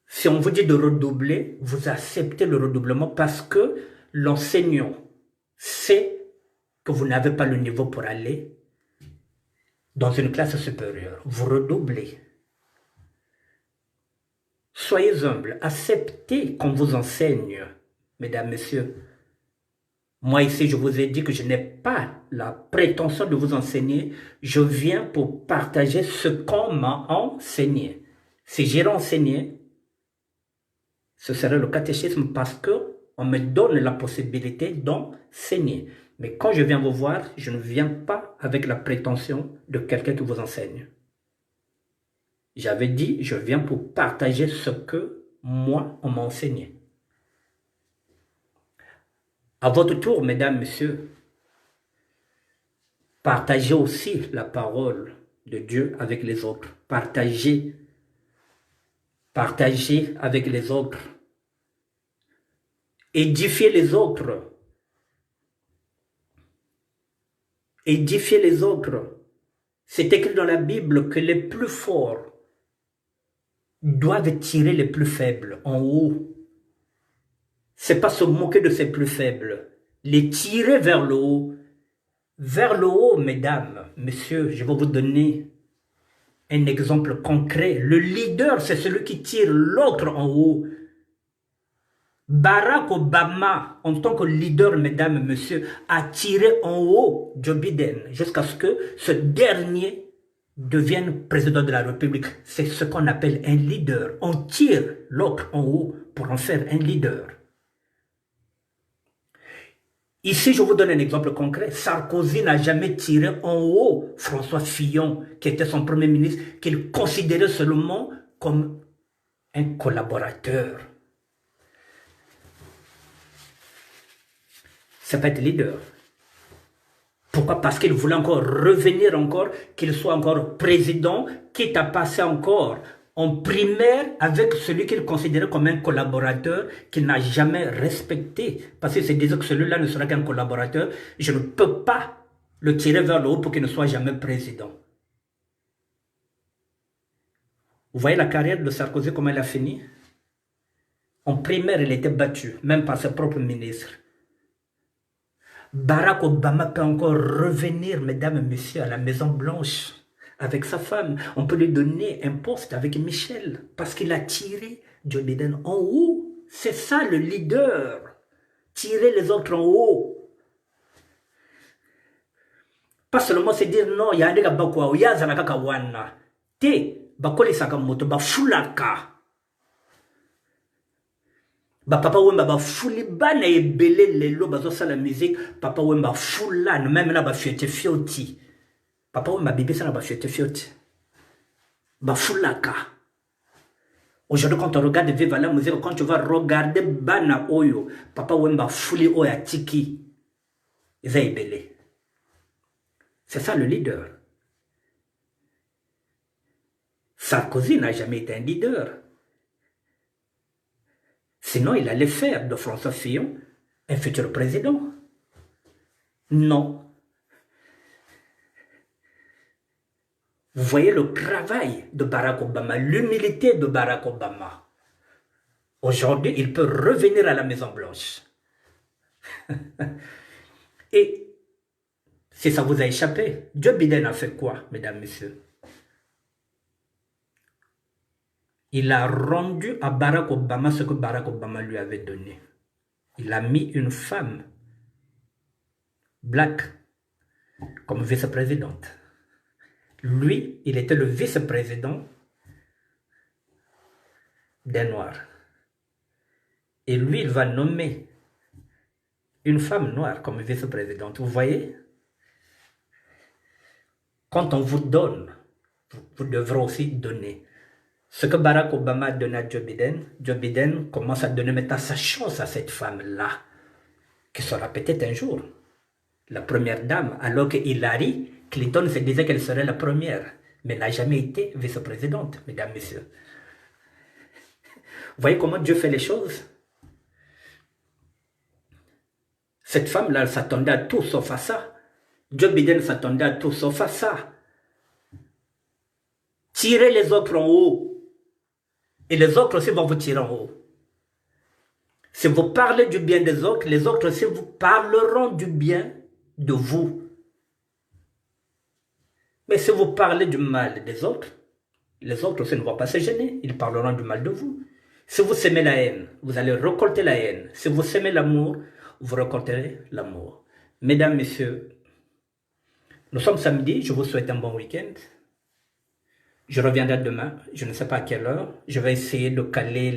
Speaker 1: Si on vous dit de redoubler, vous acceptez le redoublement parce que l'enseignant sait que vous n'avez pas le niveau pour aller dans une classe supérieure. Vous redoublez. Soyez humbles, acceptez qu'on vous enseigne, mesdames, messieurs. Moi ici, je vous ai dit que je n'ai pas la prétention de vous enseigner. Je viens pour partager ce qu'on m'a enseigné. Si j'ai renseigné, ce serait le catéchisme parce qu'on me donne la possibilité d'enseigner. Mais quand je viens vous voir, je ne viens pas avec la prétention de quelqu'un qui vous enseigne. J'avais dit, je viens pour partager ce que moi, on m'a enseigné. À votre tour, mesdames, messieurs, partagez aussi la parole de Dieu avec les autres. Partagez avec les autres. Édifiez les autres. Édifiez les autres. C'est écrit dans la Bible que les plus forts doivent tirer les plus faibles en haut. C'est pas se moquer de ces plus faibles. Les tirer vers le haut. Vers le haut, mesdames, messieurs, je vais vous donner un exemple concret. Le leader, c'est celui qui tire l'autre en haut. Barack Obama, en tant que leader, mesdames, messieurs, a tiré en haut Joe Biden jusqu'à ce que ce dernier devienne président de la République. C'est ce qu'on appelle un leader. On tire l'autre en haut pour en faire un leader. Ici, je vous donne un exemple concret. Sarkozy n'a jamais tiré en haut François Fillon, qui était son premier ministre, qu'il considérait seulement comme un collaborateur. C'est pas être leader. Pourquoi? Parce qu'il voulait encore revenir encore, qu'il soit encore président, quitte à passer encore en primaire avec celui qu'il considérait comme un collaborateur qu'il n'a jamais respecté. Parce qu'il se disait que celui-là ne sera qu'un collaborateur. Je ne peux pas le tirer vers le haut pour qu'il ne soit jamais président. Vous voyez la carrière de Sarkozy, comment elle a fini? En primaire, il était battu, même par ses propres ministres. Barack Obama peut encore revenir, mesdames et messieurs, à la Maison Blanche avec sa femme. On peut lui donner un poste avec Michel parce qu'il a tiré Joe Biden en haut. C'est ça le leader. Tirer les autres en haut. Pas seulement se dire non, il y a un gars bakwa, il y a un gars wana. Te, bakoli sakamoto, ba fulaka. Ba papa wemba ba fuli bana ebele lelo bazo sala musique, papa wemba fulane, même na ba fiete fioti. Papa wemba bébé ça na ba fiete fioti. Ba fulaka. Aujourd'hui, quand on regarde Viva la musique, quand tu vas regarder Bana Oyo, Papa Wemba Fuli Oya Tiki, Zaibele. C'est ça le leader. Sarkozy n'a jamais été un leader. Sinon, il allait faire de François Fillon un futur président. Non. Vous voyez le travail de Barack Obama, l'humilité de Barack Obama. Aujourd'hui, il peut revenir à la Maison-Blanche. Et si ça vous a échappé, Joe Biden a fait quoi, mesdames, messieurs? Il a rendu à Barack Obama ce que Barack Obama lui avait donné. Il a mis une femme black comme vice-présidente. Lui, il était le vice-président des Noirs. Et lui, il va nommer une femme noire comme vice-présidente. Vous voyez? Quand on vous donne, vous devrez aussi donner. Ce que Barack Obama a donné à Joe Biden commence à donner maintenant sa chance à cette femme-là, qui sera peut-être un jour la première dame, alors que Hillary Clinton se disait qu'elle serait la première, mais n'a jamais été vice-présidente, mesdames, messieurs. Vous voyez comment Dieu fait les choses? Cette femme-là, elle s'attendait à tout sauf à ça. Joe Biden s'attendait à tout sauf à ça. Tirez les autres en haut. Et les autres aussi vont vous tirer en haut. Si vous parlez du bien des autres, les autres aussi vous parleront du bien de vous. Mais si vous parlez du mal des autres, les autres aussi ne vont pas se gêner. Ils parleront du mal de vous. Si vous semez la haine, vous allez récolter la haine. Si vous semez l'amour, vous récolterez l'amour. Mesdames, messieurs, nous sommes samedi. Je vous souhaite un bon week-end. Je reviendrai demain. Je ne sais pas à quelle heure. Je vais essayer de caler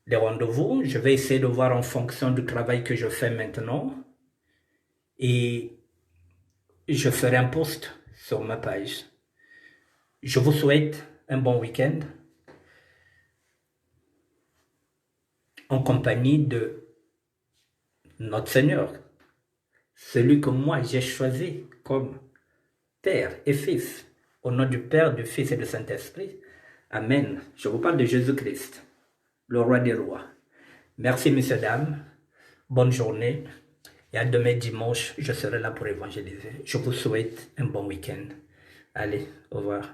Speaker 1: les rendez-vous. Je vais essayer de voir en fonction du travail que je fais maintenant. Et je ferai un post sur ma page. Je vous souhaite un bon week-end en compagnie de notre Seigneur, celui que moi j'ai choisi comme Père et Fils, au nom du Père, du Fils et du Saint-Esprit. Amen. Je vous parle de Jésus-Christ, le roi des rois. Merci, messieurs, dames. Bonne journée. Et à demain dimanche, je serai là pour évangéliser. Je vous souhaite un bon week-end. Allez, au revoir.